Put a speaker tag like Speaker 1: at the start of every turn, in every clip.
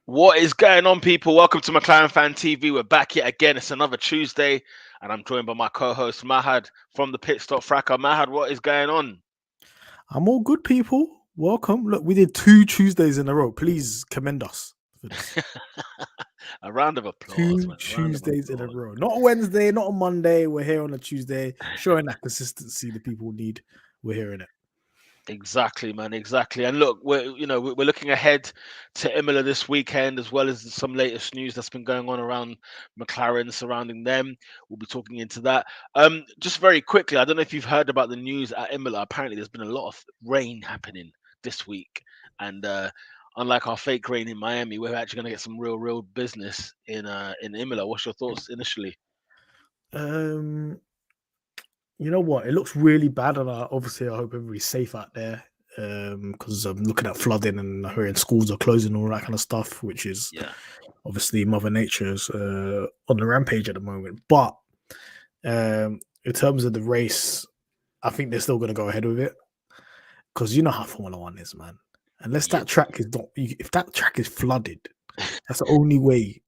Speaker 1: What is going on, people? Welcome to McLaren Fan TV. We're back yet again. It's another Tuesday, and I'm joined by my co-host Mahad from the Pit Stop Fracker. Mahad, what is going on?
Speaker 2: I'm all good, people. Welcome. Look, we did 2 Tuesdays in a row. Please commend us for this.
Speaker 1: A round of applause,
Speaker 2: Two
Speaker 1: man. A round of
Speaker 2: Tuesdays in a
Speaker 1: applause.
Speaker 2: row. Not a Wednesday, not a Monday. We're here on a Tuesday, showing that consistency the people need. We're hearing it.
Speaker 1: Exactly, man. Exactly. And look, we're looking ahead to Imola this weekend, as well as some latest news that's been going on around McLaren surrounding them. We'll be talking into that. Just very quickly, I don't know if you've heard about the news at Imola. Apparently, there's been a lot of rain happening this week, and unlike our fake rain in Miami, we're actually going to get some real business in Imola. What's your thoughts initially?
Speaker 2: Um, you know what? It looks really bad, and obviously, I hope everybody's safe out there. Because I'm looking at flooding and hearing schools are closing, all that kind of stuff, which is
Speaker 1: Yeah.
Speaker 2: obviously Mother Nature's on the rampage at the moment. But in terms of the race, I think they're still going to go ahead with it because you know how Formula One is, man. Unless
Speaker 1: Yeah.
Speaker 2: that track is not, if that track is flooded, that's the only way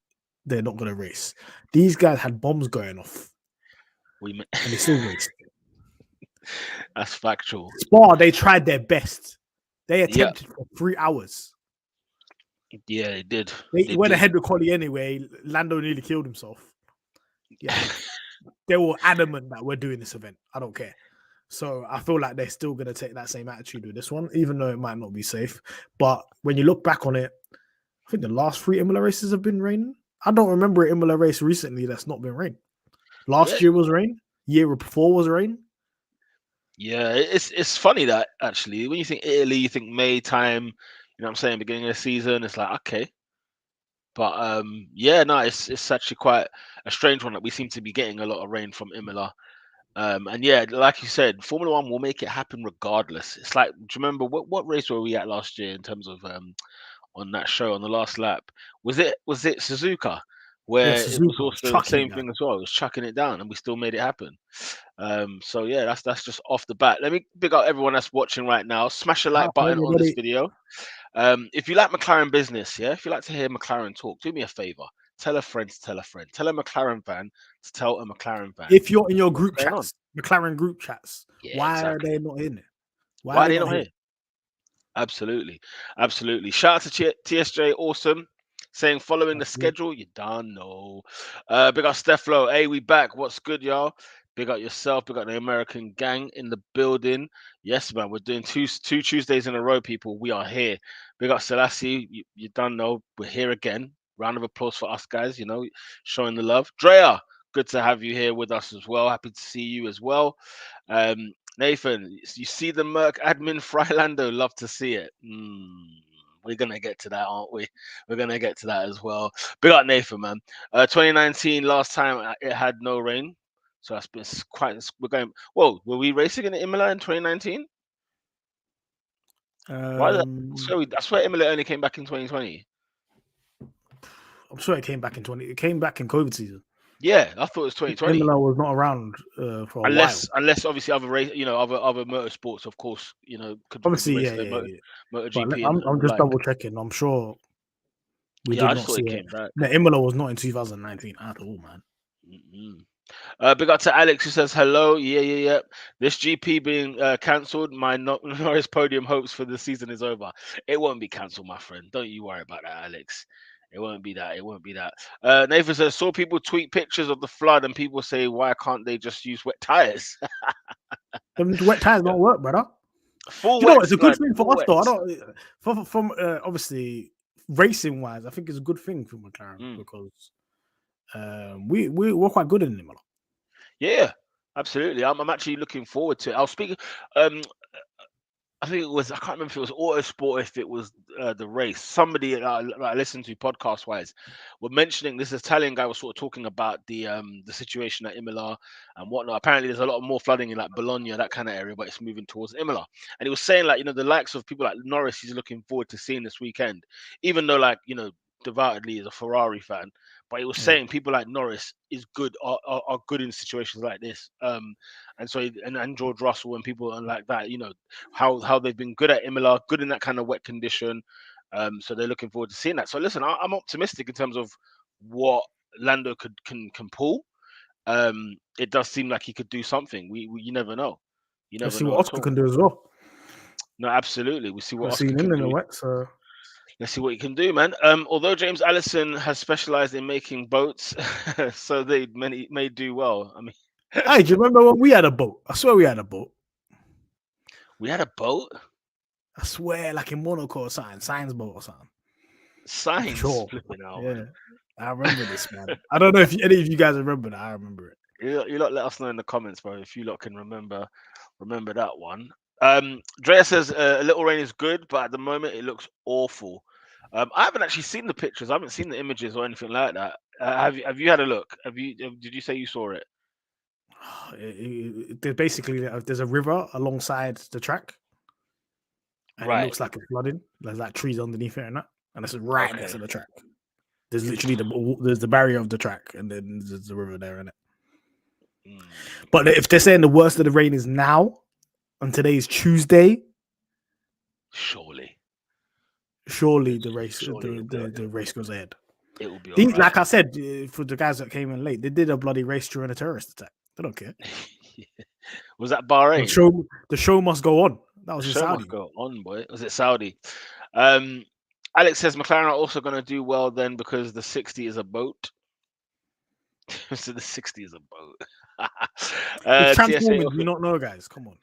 Speaker 2: they're not going to race. These guys had bombs going off
Speaker 1: We
Speaker 2: and they still raced.
Speaker 1: That's factual.
Speaker 2: Spa, they tried their best. They
Speaker 1: Yeah.
Speaker 2: attempted for 3 hours.
Speaker 1: Yeah, it did.
Speaker 2: They
Speaker 1: It
Speaker 2: went
Speaker 1: did.
Speaker 2: ahead with Collie anyway. Lando nearly killed himself. Yet they were adamant that we're doing this event. I don't care. So I feel like they're still going to take that same attitude with this one, even though it might not be safe. But when you look back on it, I think the last 3 Imola races have been raining. I don't remember an Imola race recently that's not been rain.
Speaker 1: Yeah,
Speaker 2: Last year was rain. Year before was rain.
Speaker 1: yeah. It's funny that actually when you think Italy, you think May time. You know what I'm saying? Beginning of the season, it's like okay, but yeah, no, it's actually quite a strange one that we seem to be getting a lot of rain from Imola. And yeah, like you said, Formula One will make it happen regardless. It's like, do you remember what race were we at last year in terms of on that show on the last lap? Was it Suzuka
Speaker 2: Yeah,
Speaker 1: where it was
Speaker 2: Suzuka was
Speaker 1: also the
Speaker 2: chucking
Speaker 1: same
Speaker 2: it down.
Speaker 1: thing as well? It was chucking it down, and we still made it happen. So yeah, that's just off the bat. Let me big up everyone that's watching right now. Smash a
Speaker 2: Shout
Speaker 1: like
Speaker 2: out to
Speaker 1: button on this
Speaker 2: everybody.
Speaker 1: video. If you like McLaren business, yeah, if you like to hear McLaren talk, do me a favor. Tell a friend to tell a friend. Tell a McLaren fan to tell a McLaren fan
Speaker 2: If you're in your
Speaker 1: what's
Speaker 2: group
Speaker 1: going on.
Speaker 2: chats, McLaren group chats,
Speaker 1: Yeah,
Speaker 2: why are they
Speaker 1: exactly.
Speaker 2: not in it? Why are
Speaker 1: Why are
Speaker 2: they
Speaker 1: they
Speaker 2: not
Speaker 1: not
Speaker 2: here?
Speaker 1: here? Absolutely, absolutely. Shout out to TSJ, awesome. Saying following the schedule, you done know. Big up Steflo. Hey, we back. What's good, y'all? Big up yourself. Big up the American gang in the building. Yes, man. We're doing two Tuesdays in a row, people. We are here. Big up Selassie. You done know. We're here again. Round of applause for us guys. You know, showing the love. Drea, good to have you here with us as well. Happy to see you as well. Nathan, you see the Merc admin Frylando? Love to see it. We're gonna get to that, aren't we? We're gonna get to that as well. Big up Nathan, man. 2019, last time it had no rain, so that's been quite. We're going. Whoa, were we racing in Imola in 2019? Why?
Speaker 2: Um,
Speaker 1: So that's where Imola only came back in 2020.
Speaker 2: I'm sure it came back in 20. It came back in COVID season.
Speaker 1: Yeah, I thought it was 2020.
Speaker 2: Imola was not around for a while.
Speaker 1: Unless obviously other race, other motorsports, of course, could be
Speaker 2: Obviously, yeah,
Speaker 1: racing in
Speaker 2: yeah, yeah. But
Speaker 1: MotoGP and
Speaker 2: I'm
Speaker 1: the
Speaker 2: just
Speaker 1: like.
Speaker 2: double checking. I'm sure we
Speaker 1: Yeah,
Speaker 2: did
Speaker 1: I
Speaker 2: not
Speaker 1: just thought
Speaker 2: see
Speaker 1: it
Speaker 2: it.
Speaker 1: came back.
Speaker 2: No, Imola was not in 2019 at all, man.
Speaker 1: Mm-mm. Big up to Alex who says hello. Yeah. This GP being cancelled, my Norris podium hopes for the season is over. It won't be cancelled, my friend. Don't you worry about that, Alex. It won't be that. It won't be that. Nathan says, saw people tweet pictures of the flood and people say, why can't they just use wet tires?
Speaker 2: Them wet tires don't work, brother.
Speaker 1: Full
Speaker 2: You know what? It's
Speaker 1: wets,
Speaker 2: a good
Speaker 1: blood.
Speaker 2: thing
Speaker 1: Full
Speaker 2: for us, though. I
Speaker 1: wets.
Speaker 2: don't from obviously racing wise. I think it's a good thing for McLaren
Speaker 1: Mm.
Speaker 2: because we're quite good in Imola.
Speaker 1: Yeah, absolutely. I'm actually looking forward to it. I'll speak. Um, I think it was, I can't remember if it was Autosport, if it was the race. Somebody that I listened to podcast wise were mentioning this Italian guy was sort of talking about the situation at Imola and whatnot. Apparently, there's a lot more flooding in like Bologna, that kind of area, but it's moving towards Imola. And he was saying like the likes of people like Norris, he's looking forward to seeing this weekend, even though like devoutedly is a Ferrari fan. But he was
Speaker 2: Yeah.
Speaker 1: saying people like Norris is good are good in situations like this. And so and George Russell and people like that, how they've been good at Imola, good in that kind of wet condition. So they're looking forward to seeing that. So listen, I'm optimistic in terms of what Lando can pull. It does seem like he could do something. You never know. You
Speaker 2: Let's
Speaker 1: never
Speaker 2: see
Speaker 1: know
Speaker 2: what
Speaker 1: at
Speaker 2: Oscar
Speaker 1: all.
Speaker 2: can do as well.
Speaker 1: No, absolutely. We see what
Speaker 2: We've
Speaker 1: Oscar
Speaker 2: seen
Speaker 1: can
Speaker 2: him in the
Speaker 1: do.
Speaker 2: wet, so
Speaker 1: Let's see what he can do, man. Although James Allison has specialized in making boats, so they may do well. I mean,
Speaker 2: hey, do you remember when we had a boat? I swear we had a boat.
Speaker 1: we had a boat.
Speaker 2: I swear, like in Monaco or something, science boat or something.
Speaker 1: Signs
Speaker 2: Sure.
Speaker 1: flipping out.
Speaker 2: Yeah. I remember this, man. I don't know if any of you guys remember that. I remember it.
Speaker 1: You lot let us know in the comments, bro, if you lot can remember that one. Drea says a little rain is good, but at the moment it looks awful. I haven't actually seen the pictures. I haven't seen the images or anything like that. Have you had a look? Did you say you saw it?
Speaker 2: There's basically there's a river alongside the track, and it
Speaker 1: Right.
Speaker 2: looks like it's flooding. There's like trees underneath it and that, and it's right next to the track. There's literally there's the barrier of the track, and then there's the river there in it. But if they're saying the worst of the rain is now, and today is Tuesday, surely the race the race goes ahead.
Speaker 1: It will be all right.
Speaker 2: Like I said, for the guys that came in late, they did a bloody race during a terrorist attack. They don't care.
Speaker 1: Was that Bahrain?
Speaker 2: The show must go on. That was in Saudi.
Speaker 1: Must go on, boy. Was it Saudi? Alex says McLaren are also going to do well then because the 60 is a boat. So the 60 is a boat.
Speaker 2: Transformers, you not know, guys. Come on.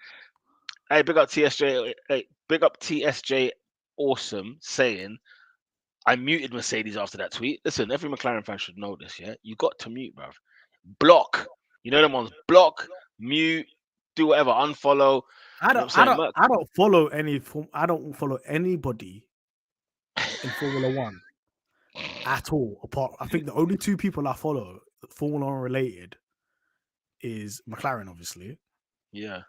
Speaker 1: Hey, big up TSJ. Hey, big up TSJ. Awesome saying, I muted Mercedes after that tweet. Listen, every McLaren fan should know this. Yeah, you got to mute, bruv. Block. You know them ones. Block, mute, do whatever. Unfollow.
Speaker 2: I don't follow I don't follow anybody in Formula One at all. Apart, I think the only two people I follow Formula One related is McLaren, obviously.
Speaker 1: Yeah.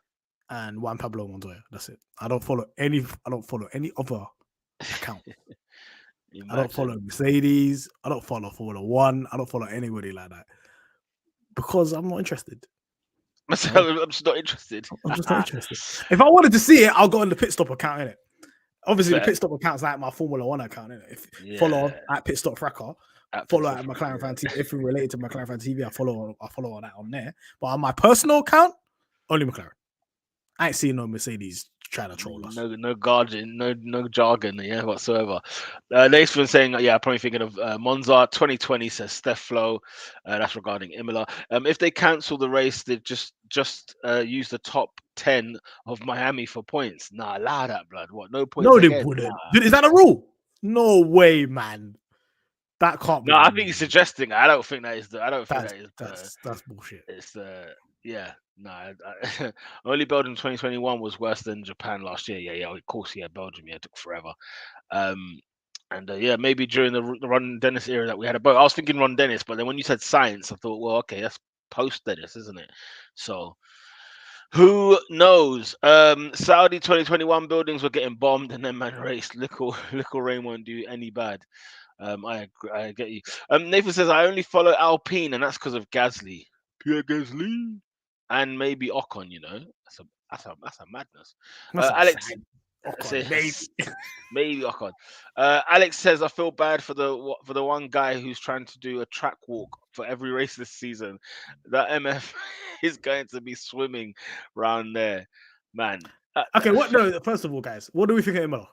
Speaker 2: And Juan Pablo Montoya. That's it. I don't follow any other account. I don't follow Mercedes. I don't follow Formula One. I don't follow anybody like that because I'm not interested.
Speaker 1: I'm just not interested.
Speaker 2: I'm just not interested. If I wanted to see it, I'll go on the pit stop account, innit? Obviously, the pit stop account's like my Formula One account, innit? Follow at Pit Stop Fracker. Follow at McLaren Fan TV. If you're related to McLaren Fan TV, I follow on that on there. But on my personal account, only McLaren. I ain't seen no Mercedes trying to troll us.
Speaker 1: No jargon, no jargon, yeah, whatsoever. Nathan saying, yeah, I'm probably thinking of Monza 2020, says Steph Flo. That's regarding Imola. If they cancel the race, they just use the top 10 of Miami for points. Nah, allow that, blood. What? No points?
Speaker 2: No, they wouldn't. Nah. Is that a rule? No way, man. That can't be.
Speaker 1: No, I think he's suggesting. I don't think that is the. I don't think
Speaker 2: that's bullshit.
Speaker 1: It's yeah. No, only Belgium 2021 was worse than Japan last year. Yeah, of course, yeah, Belgium, yeah, it took forever. Yeah, maybe during the Ron Dennis era that we had a boat. I was thinking Ron Dennis, but then when you said science, I thought, well, okay, that's post Dennis, isn't it? So who knows? Saudi 2021 buildings were getting bombed, and then man raced. Little rain won't do any bad. I agree, I get you. Nathan says I only follow Alpine, and that's because of Gasly. Pierre Gasly. And maybe Ocon, you know, that's a madness. Alex says, maybe Ocon. Alex says I feel bad for the one guy who's trying to do a track walk for every race this season. That MF is going to be swimming around there, man.
Speaker 2: Okay, what? No, first of all, guys, what do we think of Imola?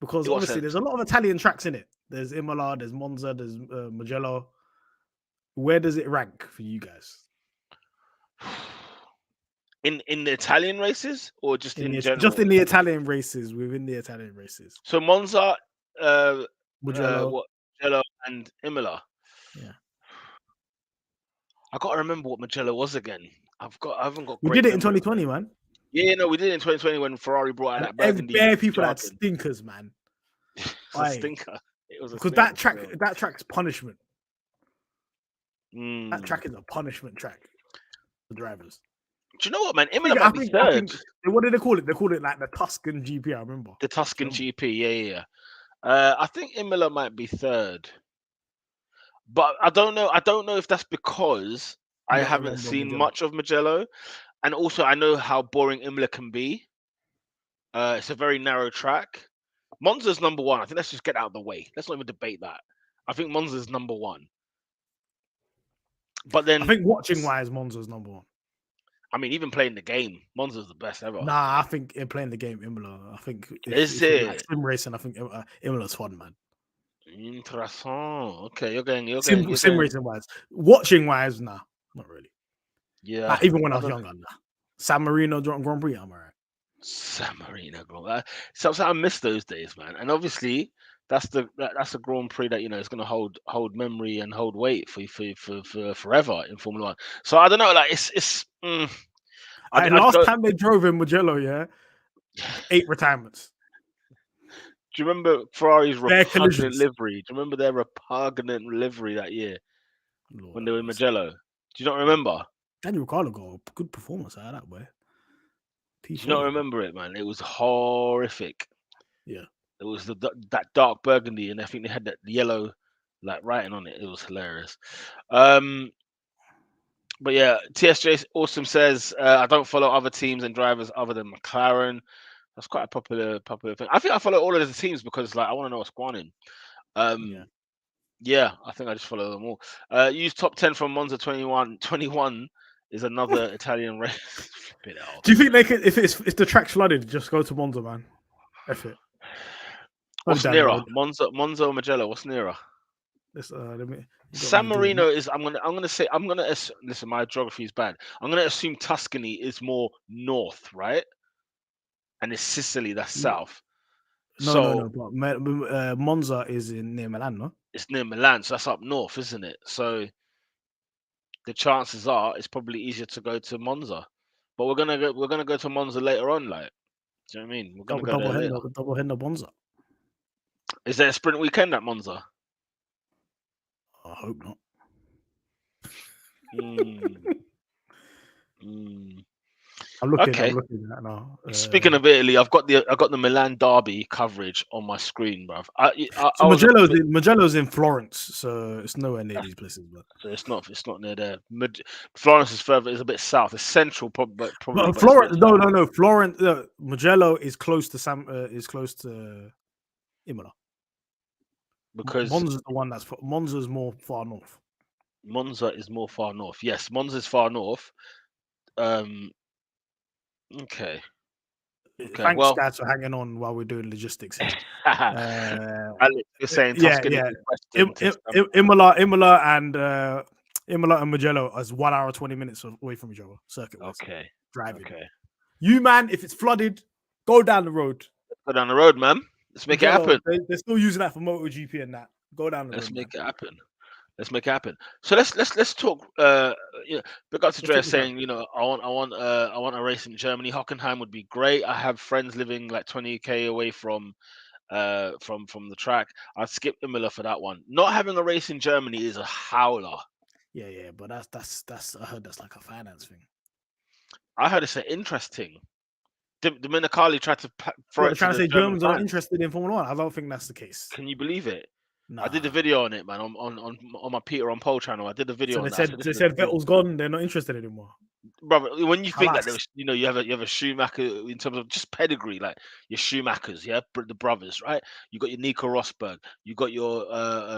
Speaker 2: Because obviously there's a lot of Italian tracks in it. There's Imola, there's Monza, there's Mugello. Where does it rank for you guys?
Speaker 1: In the Italian races, or just in general?
Speaker 2: Just in the Italian races, within the Italian races.
Speaker 1: So Monza,
Speaker 2: Mugello,
Speaker 1: and Imola.
Speaker 2: Yeah.
Speaker 1: I gotta remember what Mugello was again. I haven't got.
Speaker 2: We did it in 2020, man.
Speaker 1: Yeah, no, we did it in 2020 when Ferrari brought out that burgundy.
Speaker 2: Bare people had stinkers, man.
Speaker 1: A stinker. It was
Speaker 2: because that track's punishment. That track is a punishment track for drivers.
Speaker 1: Do you know what, man? Imola might be third.
Speaker 2: What did they call it? They called it like the Tuscan GP. I remember
Speaker 1: the Tuscan GP. Yeah. I think Imola might be third, but I don't know. I don't know if that's because I haven't seen much of Mugello, and also I know how boring Imola can be. It's a very narrow track, Monza's number one. I think let's just get out of the way. Let's not even debate that. I think Monza's number one. But then
Speaker 2: I think watching wise, Monza's number one.
Speaker 1: I mean, even playing the game, Monza's the best ever.
Speaker 2: Nah, I think in playing the game, Imola. I think
Speaker 1: Is
Speaker 2: if you like
Speaker 1: it?
Speaker 2: sim racing, I think Imola's fun, man.
Speaker 1: Interesting. Okay, you're going.
Speaker 2: Sim racing wise, watching wise, nah, not really.
Speaker 1: Yeah.
Speaker 2: Like, even when I was younger, nah. San Marino Grand Prix, I'm alright.
Speaker 1: San Marino Grand. So I miss those days, man. And obviously, that's a Grand Prix that is going to hold memory and hold weight for forever in Formula One. So I don't know, like it's.
Speaker 2: Last time they drove in Mugello, 8 retirements.
Speaker 1: Do you remember Ferrari's repugnant livery? Do you remember their repugnant livery that year when they were in Mugello? Do you not remember?
Speaker 2: Daniel Ricciardo got a good performance out of that way.
Speaker 1: Do you not remember it, man? It was horrific.
Speaker 2: Yeah.
Speaker 1: It was that dark burgundy, and I think they had that yellow like writing on it. It was hilarious. But yeah, TSJ Awesome says I don't follow other teams and drivers other than McLaren. That's quite a popular thing. I think I follow all of the teams because like I want to know what's going on. Yeah, I think I just follow them all. Use top 10 from Monza 21. 21 is another Italian race. Flip it out.
Speaker 2: Do you think they could, if the track's flooded, just go to Monza, man? F it.
Speaker 1: What's nearer? Monza or Mugello? What's nearer? San Marino is. I'm gonna say. Listen, my geography is bad. I'm gonna assume Tuscany is more north, right? And it's Sicily that's south.
Speaker 2: No. But Monza is near Milan, no?
Speaker 1: It's near Milan, so that's up north, isn't it? So the chances are it's probably easier to go to Monza. But we're gonna go to Monza later on, like. Do you know what I mean? We're gonna go there later.
Speaker 2: Double header Monza.
Speaker 1: Is there a sprint weekend at Monza?
Speaker 2: I hope not. I'm looking at that now.
Speaker 1: Speaking of Italy, I've got the Milan Derby coverage on my screen, bruv.
Speaker 2: Mugello's in Florence, so it's nowhere near these places. But
Speaker 1: so it's not near there. Florence is further. It's a bit south. It's central, probably.
Speaker 2: Florence, no. Florence, Mugello is close to Imola.
Speaker 1: Because
Speaker 2: Monza's the one Monza's more far north.
Speaker 1: Monza is more far north. Yes, Monza's far north. Okay.
Speaker 2: Thanks, guys, for hanging on while we're doing logistics here.
Speaker 1: You're saying Tuscany.
Speaker 2: Imola and Mugello is 1 hour 20 minutes away from each other. Circuit.
Speaker 1: Okay.
Speaker 2: Driving.
Speaker 1: Okay.
Speaker 2: You, man, if it's flooded, go down the road.
Speaker 1: Go down the road, man. Let's make it happen.
Speaker 2: They're still using that for MotoGP and that. Go down the road.
Speaker 1: Let's make it happen. Let's make it happen. So let's talk. Big up to Dre saying, I want a race in Germany. Hockenheim would be great. I have friends living like 20k away from the track. I'd skip Imola for that one. Not having a race in Germany is a howler.
Speaker 2: Yeah, but that's I heard that's like a finance thing.
Speaker 1: I heard it's an interesting. Dominicali tried to throw it.
Speaker 2: Trying to say Germans are interested in Formula 1. I don't think that's the case.
Speaker 1: Can you believe it?
Speaker 2: Nah.
Speaker 1: I did a video on it, man, on my Peter on Pole channel. I did a video.
Speaker 2: So they said Vettel's gone. They're not interested anymore.
Speaker 1: Brother, when you think that you have a Schumacher in terms of just pedigree, like your Schumachers, the brothers, right? You got your Nico Rosberg, you got your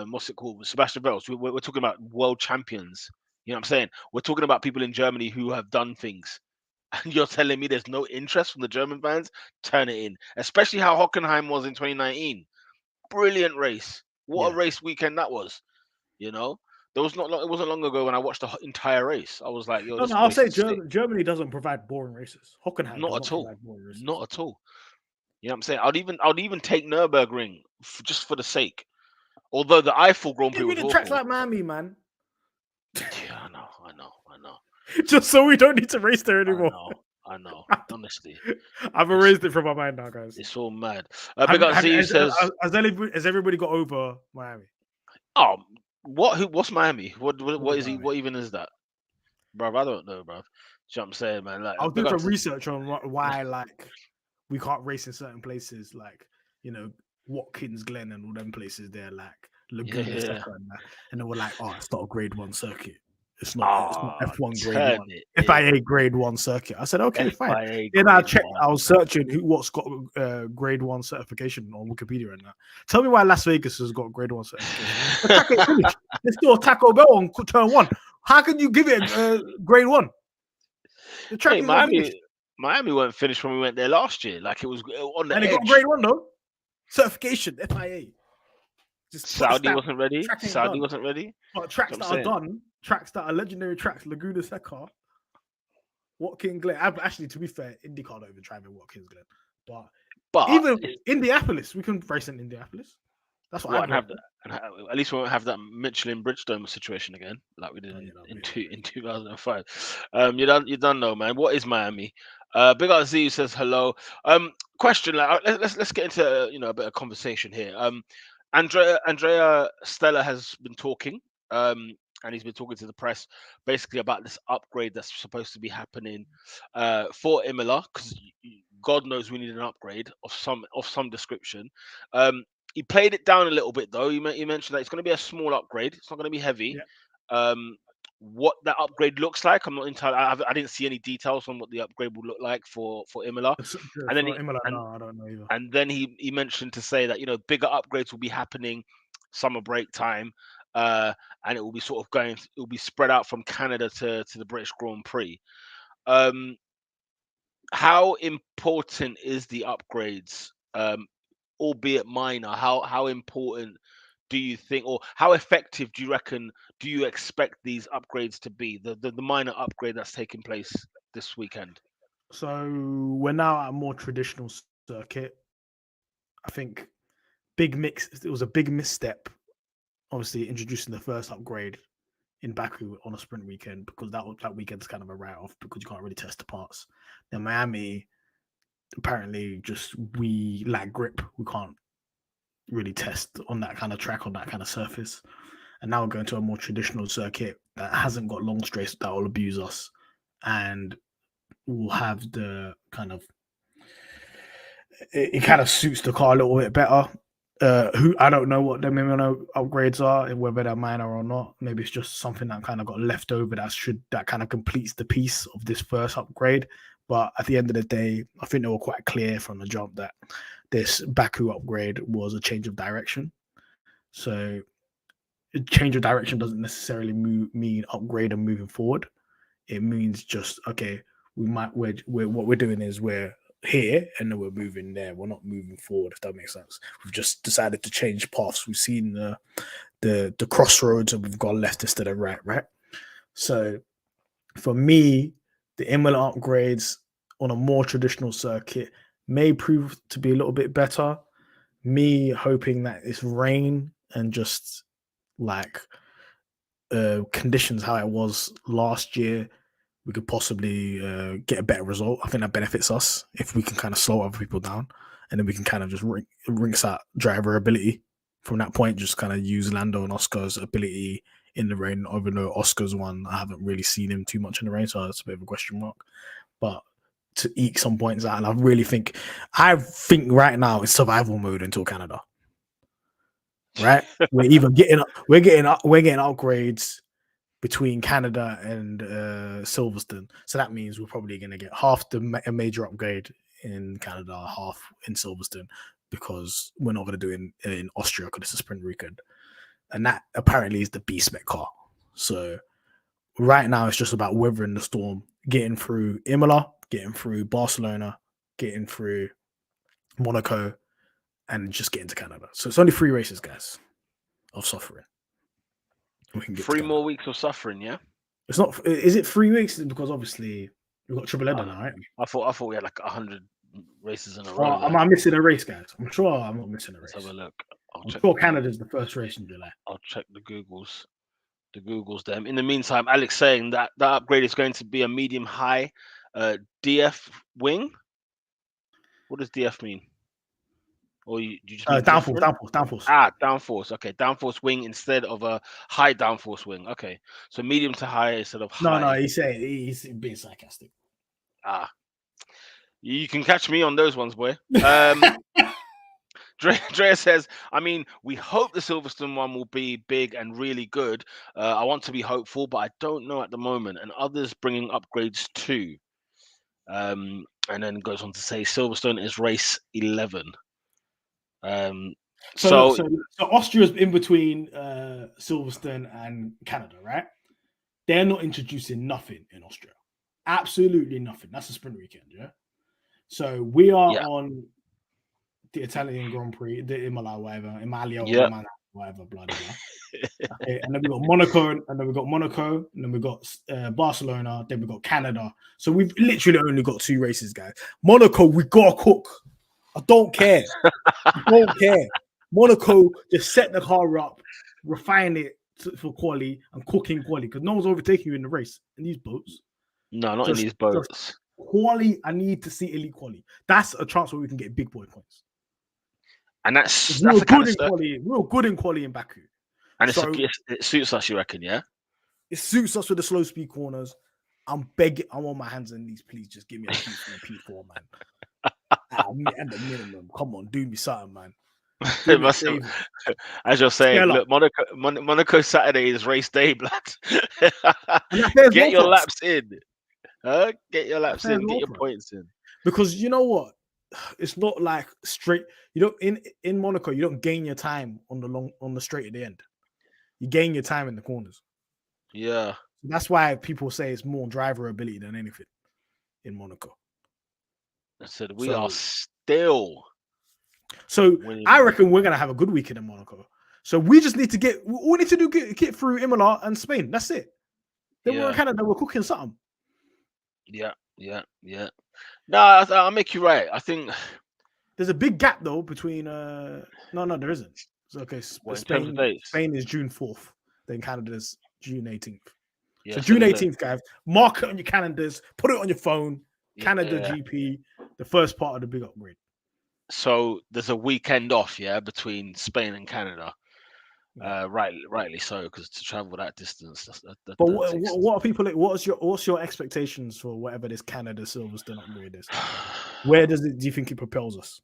Speaker 1: what's it called, Sebastian Vettel. We're talking about world champions. You know what I'm saying? We're talking about people in Germany who have done things. And you're telling me there's no interest from the German fans? Turn it in. Especially how Hockenheim was in 2019. Brilliant race. What a race weekend that was. There was it wasn't long ago when I watched the entire race. I was like, yo,
Speaker 2: I'll say Germany doesn't provide boring races. Hockenheim
Speaker 1: not at all. Not at all. You know what I'm saying? I'd even take Nürburgring just for the sake. Although the Eiffel Grand Prix was awful.
Speaker 2: Tracks like Miami, man.
Speaker 1: Yeah, I know.
Speaker 2: Just so we don't need to race there anymore.
Speaker 1: I know. Honestly,
Speaker 2: I've erased it from my mind now, guys.
Speaker 1: It's all mad. Has
Speaker 2: everybody got over Miami?
Speaker 1: Oh, what's Miami? What is he? What even is that, bro? I don't know, bro. You know what I'm saying, man? Like,
Speaker 2: I'll do some research on why, like, we can't race in certain places, like, Watkins Glen and all them places there, like Laguna, and that. And then we're like, oh, it's not a grade 1 circuit. It's not F1 grade
Speaker 1: turn
Speaker 2: 1.
Speaker 1: it
Speaker 2: FIA grade 1 circuit. I said, okay, fine.
Speaker 1: FIA
Speaker 2: Then I
Speaker 1: grade
Speaker 2: checked.
Speaker 1: 1.
Speaker 2: I was searching what's got grade 1 certification on Wikipedia and that. Tell me why Las Vegas has got grade 1 certification. The track ain't finished. There's still a Taco Bell on turn 1. How can you give it grade 1? The track
Speaker 1: Hey,
Speaker 2: is not finished.
Speaker 1: Miami weren't finished when we went there last year. Like it was on the
Speaker 2: And
Speaker 1: edge.
Speaker 2: it got grade 1 though. Certification, FIA. Just
Speaker 1: Saudi wasn't ready. Saudi
Speaker 2: done.
Speaker 1: wasn't ready.
Speaker 2: But tracks that are done, tracks that are legendary tracks, Laguna Seca, Watkins Glen. Actually, to be fair, IndyCar don't even try with Watkins Glen. But even Indianapolis, we can race in Indianapolis. That's what
Speaker 1: at least we won't have that Michelin Bridgestone situation again, like we did in 2005. You don't know, man. What is Miami? Big Art Z says hello. Question, like let's get into a bit of conversation here. Andrea Stella has been talking, and he's been talking to the press basically about this upgrade that's supposed to be happening for Imola, because God knows we need an upgrade of some description. He played it down a little bit though. He mentioned that it's going to be a small upgrade. It's not going to be heavy. Yeah. What that upgrade looks like, I'm not entirely. I didn't see any details on what the upgrade will look like for Imola.
Speaker 2: And then Imola, no, I don't know either.
Speaker 1: And then he mentioned to say that bigger upgrades will be happening summer break time, and it will be sort of it will be spread out from Canada to the British Grand Prix. How important is the upgrades, albeit minor? How important do you think, or how effective do you reckon, do you expect these upgrades to be? The minor upgrade that's taking place this weekend.
Speaker 2: So we're now at a more traditional circuit. I think it was a big misstep, obviously introducing the first upgrade in Baku on a sprint weekend, because that weekend's kind of a write-off because you can't really test the parts. Then Miami, apparently we lack grip. We can't really test on that kind of track, on that kind of surface. And now we're going to a more traditional circuit that hasn't got long straights that will abuse us, and will have the kind of, it kind of suits the car a little bit better. I don't know what the Imola upgrades are, whether they're minor or not. Maybe it's just something that kind of got left over that kind of completes the piece of this first upgrade. But at the end of the day, I think they were quite clear from the jump that this Baku upgrade was a change of direction. So a change of direction doesn't necessarily mean upgrade and moving forward. It means just, okay, what we're doing is we're here and then we're moving there. We're not moving forward, if that makes sense. We've just decided to change paths. We've seen the crossroads and we've gone left instead of right. So for me, the Imola upgrades on a more traditional circuit may prove to be a little bit better. Me hoping that it's rain and just like conditions how it was last year, we could possibly get a better result. I think that benefits us if we can kind of slow other people down, and then we can kind of just rinse out driver ability from that point. Just kind of use Lando and Oscar's ability in the rain. Even though Oscar's one, I haven't really seen him too much in the rain, so it's a bit of a question mark. But to eke some points out, and I think right now it's survival mode until Canada. Right, we're getting upgrades between Canada and Silverstone, so that means we're probably going to get half a major upgrade in Canada, half in Silverstone, because we're not going to do it in Austria because it's a sprint weekend, and that apparently is the B-Spec car. So right now it's just about weathering the storm, getting through Imola, getting through Barcelona, getting through Monaco, and just getting to Canada. So it's only 3 races, guys, of suffering. We can get
Speaker 1: 3 more weeks of suffering, yeah?
Speaker 2: It's not. Is it 3 weeks? Because obviously we've got triple header now, right?
Speaker 1: I thought we had like 100 races in a row.
Speaker 2: Am I missing a race, guys? I'm sure I'm not missing a race.
Speaker 1: Let's have a look.
Speaker 2: I'm sure Canada's the first race in July.
Speaker 1: I'll check the Googles. Them. In the meantime, Alex saying that upgrade is going to be a medium high DF wing. What does DF mean? Or you just mean
Speaker 2: downforce.
Speaker 1: Downforce. Okay, downforce wing instead of a high downforce wing. Okay, so medium to high instead of high.
Speaker 2: No, he's being sarcastic.
Speaker 1: You can catch me on those ones, boy. Drea says, I mean, we hope the Silverstone one will be big and really good. I want to be hopeful, but I don't know at the moment. And others bringing upgrades too. And then goes on to say Silverstone is race 11.
Speaker 2: So
Speaker 1: So
Speaker 2: Austria's in between Silverstone and Canada, right? They're not introducing nothing in Austria. Absolutely nothing. That's a sprint weekend, yeah? So we are on the Italian Grand Prix, the Imola, whatever, Emilia, or whatever, blah, blah, blah. Okay, and then we got Monaco, and then we got Barcelona, then we got Canada. So we've literally only got 2 races, guys. Monaco, we gotta cook. I don't care. I don't care. Monaco, just set the car up, refine it for quali, and cooking quali, because no one's overtaking you in the race in these boats.
Speaker 1: No, not in these boats.
Speaker 2: Quali, I need to see elite quali. That's a chance where we can get big boy points.
Speaker 1: And that's
Speaker 2: real good in quali. Real good in quali in Baku.
Speaker 1: And it suits us, you reckon, yeah?
Speaker 2: It suits us with the slow speed corners. I'm begging. I'm on my hands and knees. Please just give me a P3 and P4, man. At the minimum, come on, do me something, man.
Speaker 1: As you're saying, look, Monaco Saturday is race day, blood. Get your laps in. Get your laps in. Get your points in.
Speaker 2: Because you know what? It's not like straight. You don't in Monaco. You don't gain your time on the straight at the end. You gain your time in the corners.
Speaker 1: Yeah,
Speaker 2: that's why people say it's more driver ability than anything in Monaco.
Speaker 1: I said we are still.
Speaker 2: So I reckon we're gonna have a good weekend in Monaco. So we just need to get. All we need to do get through Imola and Spain. That's it. Then we're in Canada. We're cooking something.
Speaker 1: Yeah. No, I'll make you right. I think
Speaker 2: there's a big gap though between. No, there isn't. So, okay, Spain is June 4th. Then Canada's June 18th. Yeah, so June 18th, guys. Mark it on your calendars. Put it on your phone. Canada GP, the first part of the big upgrade.
Speaker 1: So there's a weekend off, between Spain and Canada. Rightly so, because to travel that distance.
Speaker 2: But what are people? What's your expectations for whatever this Canada Silverstone upgrade is? Where do you think it propels us?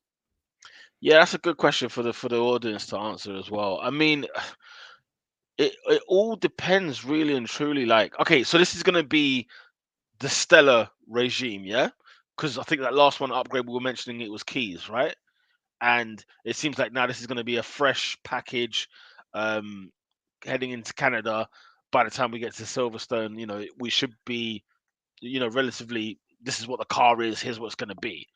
Speaker 1: Yeah, that's a good question for the audience to answer as well. I mean, it all depends really and truly. Like, okay, so this is going to be the stellar regime, yeah? Because I think that last one upgrade we were mentioning, it was keys, right? And it seems like now this is going to be a fresh package heading into Canada. By the time we get to Silverstone, we should be, relatively, this is what the car is, here's what it's going to be.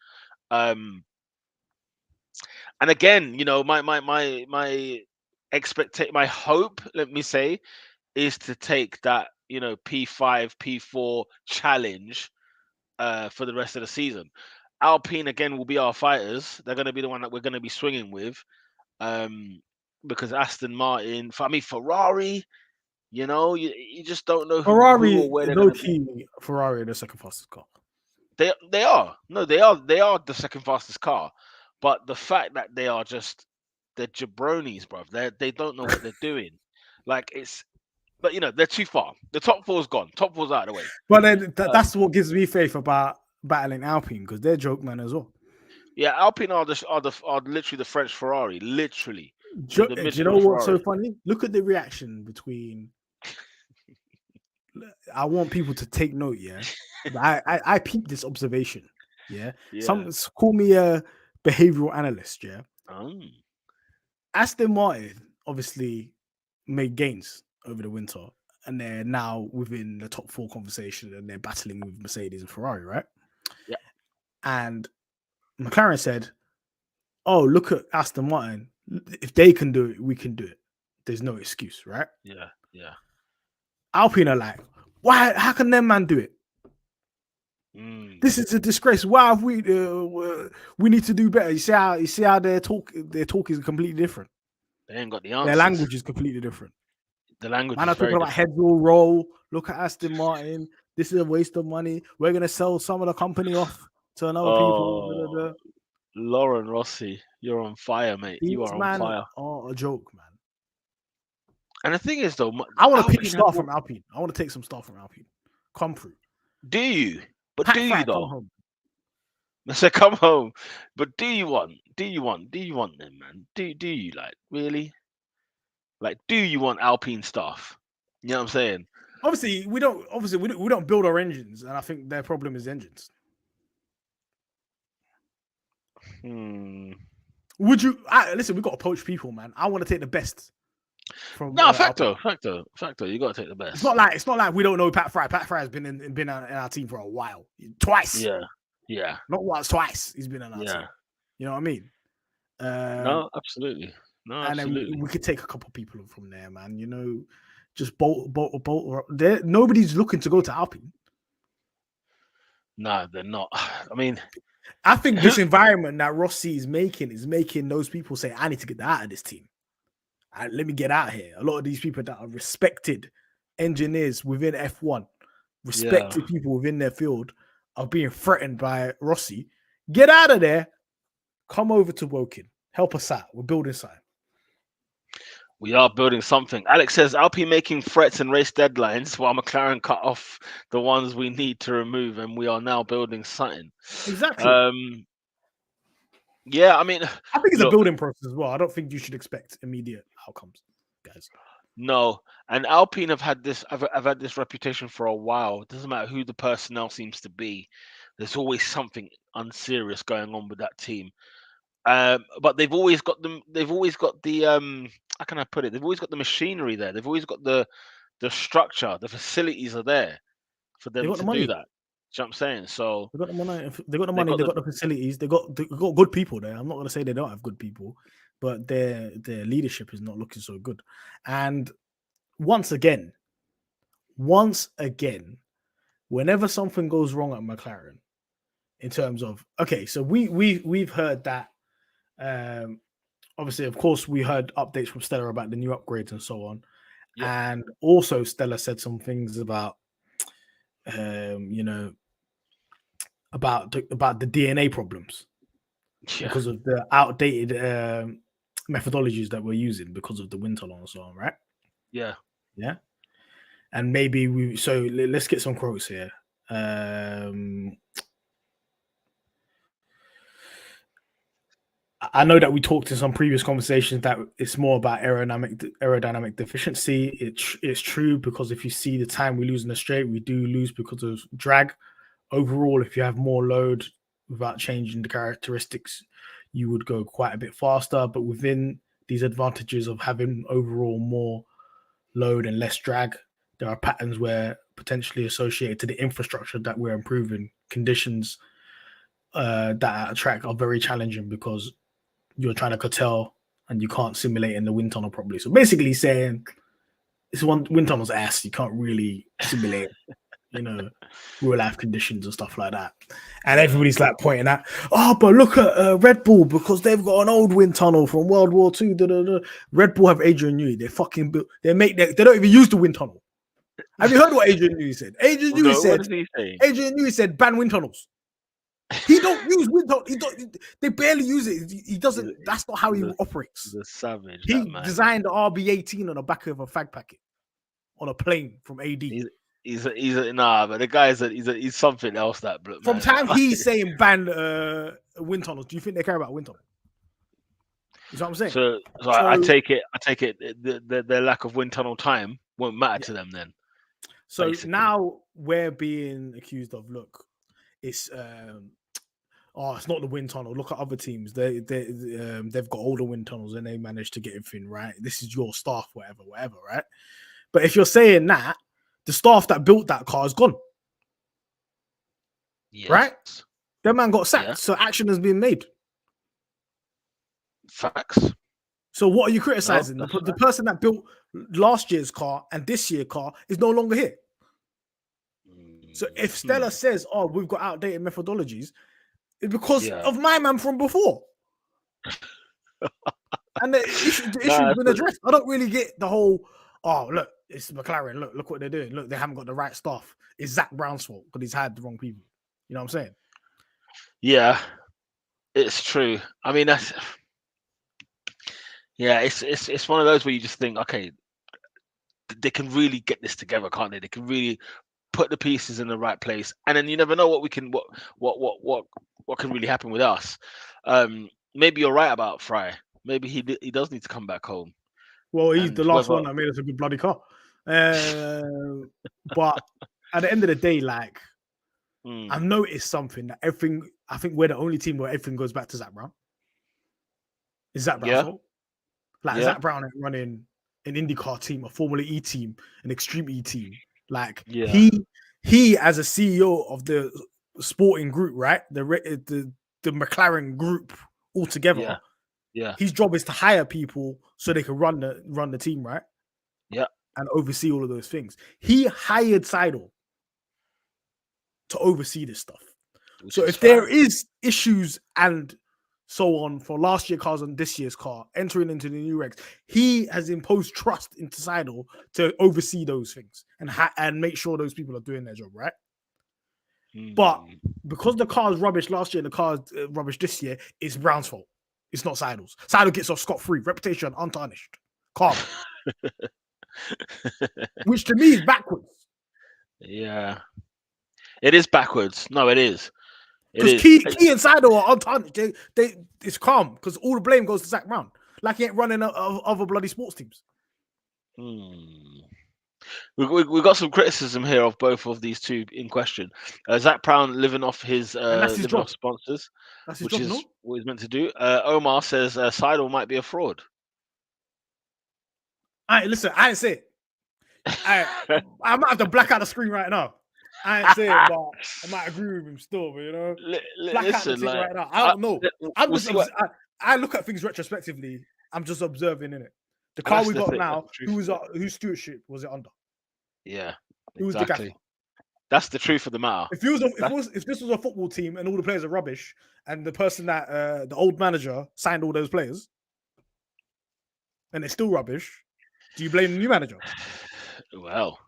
Speaker 1: And again, my hope, let me say, is to take that, P5, P4 challenge for the rest of the season. Alpine again will be our fighters. They're going to be the one that we're going to be swinging with, because Aston Martin, Ferrari, you just don't know
Speaker 2: Ferrari.
Speaker 1: Who or where they're
Speaker 2: no key. Ferrari are the second fastest car.
Speaker 1: They are the second fastest car, but the fact that they're jabronis, bro. They don't know what they're doing. Like but they're too far. The top 4's gone. Top 4's out of the way.
Speaker 2: But then that's what gives me faith about battling Alpine, because they're joke man as well.
Speaker 1: Yeah, Alpine are literally the French Ferrari. Literally.
Speaker 2: Do you know what's so funny? Look at the reaction between. I want people to take note. Yeah, I peeped this observation. Yeah. Some call me a behavioral analyst. Yeah. Aston Martin obviously made gains over the winter, and they're now within the top 4 conversation, and they're battling with Mercedes and Ferrari, right?
Speaker 1: Yeah.
Speaker 2: And McLaren said, "Oh, look at Aston Martin. If they can do it, we can do it. There's no excuse, right?"
Speaker 1: Yeah.
Speaker 2: Alpine are like, "Why? How can them man do it? This is a disgrace. Why have we need to do better?" You see how their talk is completely different.
Speaker 1: They ain't got the answers.
Speaker 2: Their language is completely different.
Speaker 1: The language.
Speaker 2: Man, I'm talking about heads will roll. Look at Aston Martin. This is a waste of money. We're gonna sell some of the company off to another people.
Speaker 1: Lauren Rossi, you're on fire, mate. You are on fire.
Speaker 2: Oh, a joke, man.
Speaker 1: And the thing is, though,
Speaker 2: I want to pick stuff from Alpine. I want to take some stuff from Alpine. Come through.
Speaker 1: Do you? But do you though?
Speaker 2: Come home.
Speaker 1: I said, come home. But do you want do you want them, man? Do you like really? Like, do you want Alpine stuff? You know what I'm saying?
Speaker 2: Obviously, we don't build our engines, and I think their problem is engines. Would you listen? We got to poach people, man. I want to take the best from.
Speaker 1: No, factor. You got to take the best.
Speaker 2: It's not like we don't know Pat Fry. Pat Fry has been in our team for a while, twice.
Speaker 1: Yeah.
Speaker 2: Not once, twice. He's been in our team. You know what I mean?
Speaker 1: No, absolutely.
Speaker 2: And then we could take a couple people from there, man. You know, just bolt. There, nobody's looking to go to Alpine.
Speaker 1: No, they're not. I mean,
Speaker 2: I think this environment that Rossi is making those people say, I need to get out of this team. Let me get out of here. A lot of these people that are respected engineers within F1, respected people within their field, are being threatened by Rossi. Get out of there. Come over to Woking. Help us out. We're building something.
Speaker 1: We are building something. Alex says Alpine making threats and race deadlines while McLaren cut off the ones we need to remove, and we are now building something.
Speaker 2: Exactly.
Speaker 1: Yeah, I mean,
Speaker 2: I think it's a building process as well. I don't think you should expect immediate outcomes, guys.
Speaker 1: No, and Alpine have had this. I've had this reputation for a while. It doesn't matter who the personnel seems to be. There's always something unserious going on with that team. But they've always got them. They've always got the how can I put it? They've always got the machinery there. They've always got the structure. The facilities are there for them to do that. Do you know what I'm saying? So
Speaker 2: they got the money. They got the money. They got the facilities. They got good people there. I'm not gonna say they don't have good people, but their leadership is not looking so good. And once again, whenever something goes wrong at McLaren, in terms of so we've heard that. Obviously, of course, we heard updates from Stella about the new upgrades and so on, and also Stella said some things about, you know, about the DNA problems because of the outdated methodologies that we're using because of the wind tunnel and so on, right?
Speaker 1: Yeah.
Speaker 2: And maybe let's get some quotes here. I know that we talked in some previous conversations that it's more about aerodynamic deficiency. It's true, because if you see the time we lose in the straight, we do lose because of drag. Overall, if you have more load without changing the characteristics, you would go quite a bit faster. But within these advantages of having overall more load and less drag, there are patterns where potentially associated to the infrastructure that we're improving, conditions that at a track are very challenging because you're trying to curtail and you can't simulate in the wind tunnel properly. So basically saying this wind tunnel's ass, you can't really simulate, real life conditions and stuff like that. And everybody's like pointing at, but look at Red Bull, because they've got an old wind tunnel from World War II. Red Bull have Adrian Newey. They fucking built, they don't even use the wind tunnel. Have you heard what Adrian Newey said? Adrian Newey said ban wind tunnels. He don't use wind tunnel. They barely use it. He doesn't. That's not how he operates.
Speaker 1: He's a savage.
Speaker 2: He designed the RB18 on the back of a fag packet on a plane from AD.
Speaker 1: He's but the guy he's something else. That
Speaker 2: from time he's saying ban wind tunnels. Do you think they care about wind tunnel? You know what I'm saying?
Speaker 1: So I take it. Their lack of wind tunnel time won't matter to them then.
Speaker 2: So basically, now we're being accused of, look, it's it's not the wind tunnel. Look at other teams. They've got older wind tunnels and they managed to get everything right. This is your staff, whatever, right? But if you're saying that, the staff that built that car is gone.
Speaker 1: Yes.
Speaker 2: Right? That man got sacked, so action has been made.
Speaker 1: Facts.
Speaker 2: So what are you criticizing? The person that built last year's car and this year's car is no longer here. So if Stella says, we've got outdated methodologies, it's because of my man from before. And the issue's been addressed. I don't really get the whole, look, it's McLaren. Look what they're doing. Look, they haven't got the right staff. It's Zach Brown's fault because he's had the wrong people. You know what I'm saying?
Speaker 1: Yeah, it's true. I mean, it's one of those where you just think, okay, they can really get this together, can't they? They can really put the pieces in the right place, and then you never know what can really happen with us. maybe you're right about Fry. Maybe he does need to come back home.
Speaker 2: Well, he's
Speaker 1: And
Speaker 2: the last
Speaker 1: whether
Speaker 2: one that made us a good bloody car. But at the end of the day, like, I've noticed something that everything. I think we're the only team where everything goes back to Zach Brown. Is Zach Brown's
Speaker 1: yeah,
Speaker 2: fault? Like
Speaker 1: yeah,
Speaker 2: Zach Brown ain't running an IndyCar team, a Formula E team, an Extreme E team. Like
Speaker 1: yeah,
Speaker 2: he as a CEO of the sporting group, right? The McLaren group altogether.
Speaker 1: yeah, yeah,
Speaker 2: His job is to hire people so they can run the team, right?
Speaker 1: yeah.
Speaker 2: And oversee all of those things. He hired Seidel to oversee this stuff.
Speaker 1: Which
Speaker 2: So
Speaker 1: is
Speaker 2: if there
Speaker 1: fine.
Speaker 2: is issues and so on for last year's cars and this year's car entering into the new regs, he has imposed trust into Seidel to oversee those things and make sure those people are doing their job, right? But because the car is rubbish last year and the car is rubbish this year, it's Brown's fault. It's not Seidel's. Seidel gets off scot-free, reputation untarnished, calm. Which to me is backwards.
Speaker 1: Yeah, it is backwards. No, it is. It
Speaker 2: Because
Speaker 1: is.
Speaker 2: Key and Seidel are untarnished. It's calm because all the blame goes to Zach Brown. Like he ain't running other bloody sports teams.
Speaker 1: We got some criticism here of both of these two in question. Zach Brown living off his
Speaker 2: And that's his
Speaker 1: living off
Speaker 2: job.
Speaker 1: sponsors,
Speaker 2: That's his
Speaker 1: which
Speaker 2: job,
Speaker 1: is
Speaker 2: no?
Speaker 1: what he's meant to do. Omar says Seidel might be a fraud.
Speaker 2: I listen, I ain't say it. I might have to black out the screen right now. I ain't say it, but I might agree with him still, but you know, black out the
Speaker 1: Listen,
Speaker 2: thing
Speaker 1: like
Speaker 2: right now. I don't know. I'm
Speaker 1: we'll
Speaker 2: just
Speaker 1: see what.
Speaker 2: I look at things retrospectively. I'm just observing in it. The
Speaker 1: And
Speaker 2: car
Speaker 1: that's
Speaker 2: we
Speaker 1: the
Speaker 2: got
Speaker 1: thing. That's
Speaker 2: now,
Speaker 1: the truth.
Speaker 2: whose stewardship was it under?
Speaker 1: Yeah,
Speaker 2: Who was the gaffer?
Speaker 1: exactly. That's the truth of the matter.
Speaker 2: If this was a football team and all the players are rubbish, and the person that the old manager signed all those players, and they're still rubbish, do you blame the new manager?
Speaker 1: Well,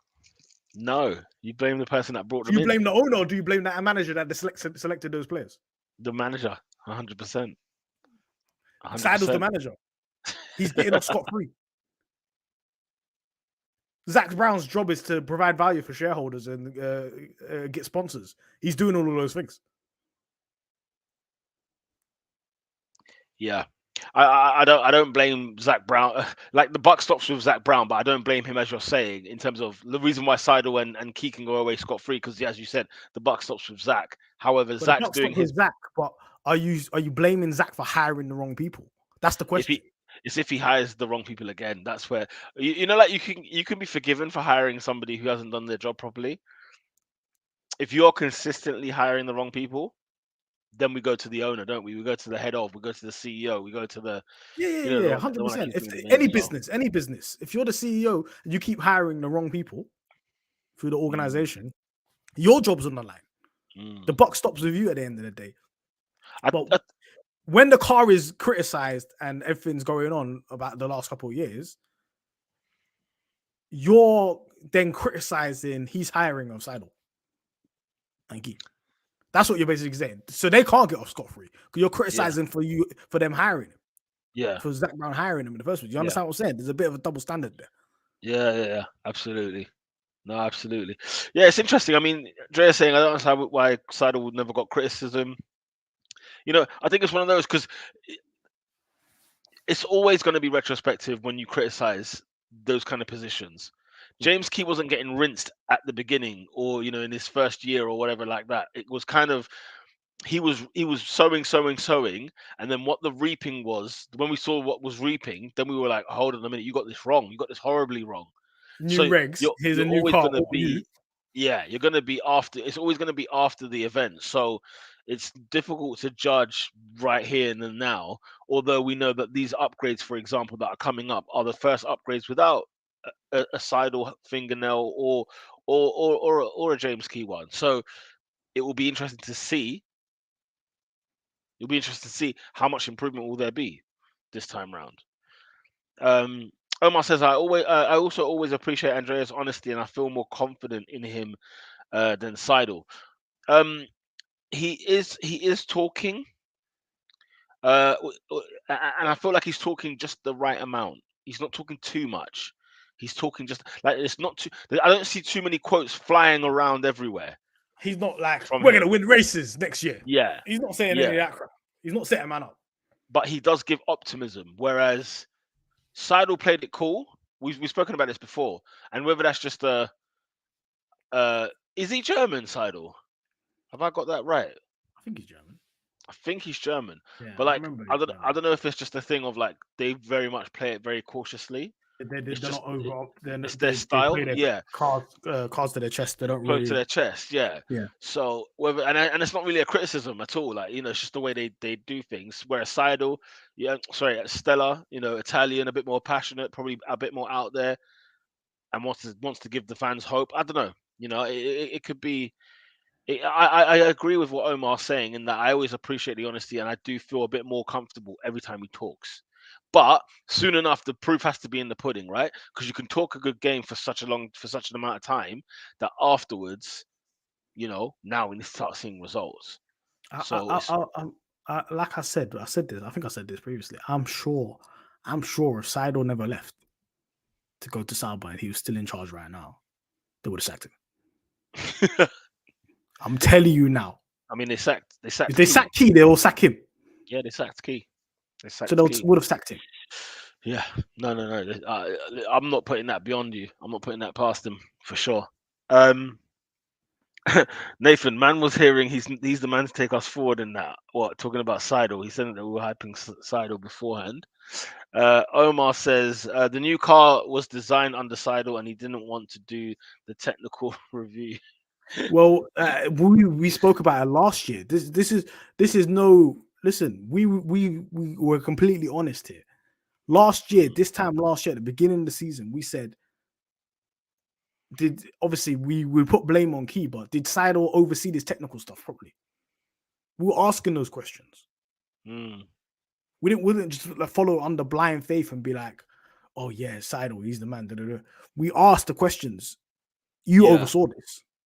Speaker 1: no, you blame the person that brought
Speaker 2: Do
Speaker 1: them
Speaker 2: you
Speaker 1: in.
Speaker 2: blame the owner or do you blame that manager that selected those players?
Speaker 1: The manager, 100%.
Speaker 2: Seidel's the
Speaker 1: 100%.
Speaker 2: manager. He's getting off scot-free. Zach Brown's job is to provide value for shareholders and get sponsors. He's doing all of those things.
Speaker 1: Yeah. I don't blame Zach Brown. Like the buck stops with Zach Brown, but I don't blame him, as you're saying, in terms of the reason why Seidel and Key can go away scot free, because as you said, the buck stops with Zach. However,
Speaker 2: But the
Speaker 1: Zach's
Speaker 2: buck
Speaker 1: doing
Speaker 2: stops with
Speaker 1: his.
Speaker 2: Zach. But are you blaming Zach for hiring the wrong people? That's the
Speaker 1: If
Speaker 2: question.
Speaker 1: he hires the wrong people again, that's where you know, like you can be forgiven for hiring somebody who hasn't done their job properly. If you're consistently hiring the wrong people, then we go to the owner, don't we? We go to the head of, we go to the CEO, we go to the
Speaker 2: Yeah,
Speaker 1: the one that
Speaker 2: 100%.
Speaker 1: keeps
Speaker 2: If
Speaker 1: doing the
Speaker 2: any
Speaker 1: names. So.
Speaker 2: business, if you're the CEO and you keep hiring the wrong people through the
Speaker 1: Mm,
Speaker 2: organization, your job's on the line.
Speaker 1: mm.
Speaker 2: The buck stops with you at the end of the day.
Speaker 1: I,
Speaker 2: But when the car is criticized and everything's going on about the last couple of years, you're then criticizing his hiring of Seidel. Thank you. That's what you're basically saying. So they can't get off scot-free because you're criticizing for them hiring him.
Speaker 1: yeah,
Speaker 2: For Zach Brown hiring him in the first place. You
Speaker 1: yeah,
Speaker 2: understand what I'm saying? There's a bit of a double standard there.
Speaker 1: yeah, absolutely. No, absolutely. Yeah, it's interesting. I mean, Dre's saying I don't understand why Seidel would never got criticism. You know, I think it's one of those because it's always going to be retrospective when you criticize those kind of positions. James Key wasn't getting rinsed at the beginning or in his first year or whatever like that. It was kind of he was sowing, and then what the reaping was, when we saw what was reaping, then we were like, hold on a minute, you got this wrong. You got this horribly wrong.
Speaker 2: New
Speaker 1: So
Speaker 2: regs. Here's a
Speaker 1: you're
Speaker 2: new
Speaker 1: always
Speaker 2: car.
Speaker 1: gonna
Speaker 2: All new.
Speaker 1: be you're gonna be after it's always gonna be after the event. So it's difficult to judge right here and now, although we know that these upgrades, for example, that are coming up are the first upgrades without a Seidel fingernail or a James Key one. So it will be interesting to see. It'll be interesting to see how much improvement will there be this time round. Omar says, I also always appreciate Andrea's honesty, and I feel more confident in him than Seidel. He is talking, and I feel like he's talking just the right amount. He's not talking too much. He's talking just like it's not too. I don't see too many quotes flying around everywhere.
Speaker 2: He's not like
Speaker 1: From
Speaker 2: we're
Speaker 1: him.
Speaker 2: gonna win races next year.
Speaker 1: Yeah,
Speaker 2: He's not saying any of
Speaker 1: yeah,
Speaker 2: that crap. He's not setting man up.
Speaker 1: but he does give optimism. Whereas Seidel played it cool. We've spoken about this before, and whether that's just is he German, Seidel? Have I got that right?
Speaker 2: I think he's German.
Speaker 1: I think he's German,
Speaker 2: Yeah,
Speaker 1: but
Speaker 2: I
Speaker 1: like
Speaker 2: remember
Speaker 1: I
Speaker 2: he's
Speaker 1: don't
Speaker 2: German.
Speaker 1: I don't know if it's just a thing of like they very much play it very cautiously.
Speaker 2: They're
Speaker 1: It's
Speaker 2: not
Speaker 1: just
Speaker 2: over.
Speaker 1: it's their
Speaker 2: They
Speaker 1: style,
Speaker 2: play their
Speaker 1: yeah,
Speaker 2: cards to their chest. They don't
Speaker 1: close to
Speaker 2: really.
Speaker 1: their chest, yeah.
Speaker 2: Yeah.
Speaker 1: So whether and it's not really a criticism at all. Like it's just the way they do things. Whereas Seidel, yeah, sorry, Stella, Italian, a bit more passionate, probably a bit more out there, and wants to give the fans hope. I don't know. It could be. I agree with what Omar's saying in that I always appreciate the honesty, and I do feel a bit more comfortable every time he talks. But soon enough, the proof has to be in the pudding, right? Because you can talk a good game for such an amount of time that afterwards, now we need to start seeing results. So it's
Speaker 2: Like I said this. I think I said this previously. I'm sure if Seidel never left to go to Sauber and he was still in charge right now, they would have sacked him. I'm telling you now.
Speaker 1: I mean, they sacked
Speaker 2: If they
Speaker 1: Key.
Speaker 2: sack Key, they will sack him.
Speaker 1: Yeah, they sacked Key.
Speaker 2: So they would have sacked him.
Speaker 1: Yeah, no. I'm not putting that beyond you. I'm not putting that past him for sure. Nathan, man was hearing he's the man to take us forward in that. What, talking about Seidel? He said that we were hyping Seidel beforehand. Omar says the new car was designed under Seidel and he didn't want to do the technical review.
Speaker 2: Well, we spoke about it last year. This is no. Listen, we were completely honest here. Last year, this time last year, at the beginning of the season, we said, obviously we put blame on Key, but did Seidel oversee this technical stuff properly? We were asking those questions.
Speaker 1: Mm.
Speaker 2: We didn't just like follow under blind faith and be like, oh yeah, Seidel, he's the man. We asked the questions. You oversaw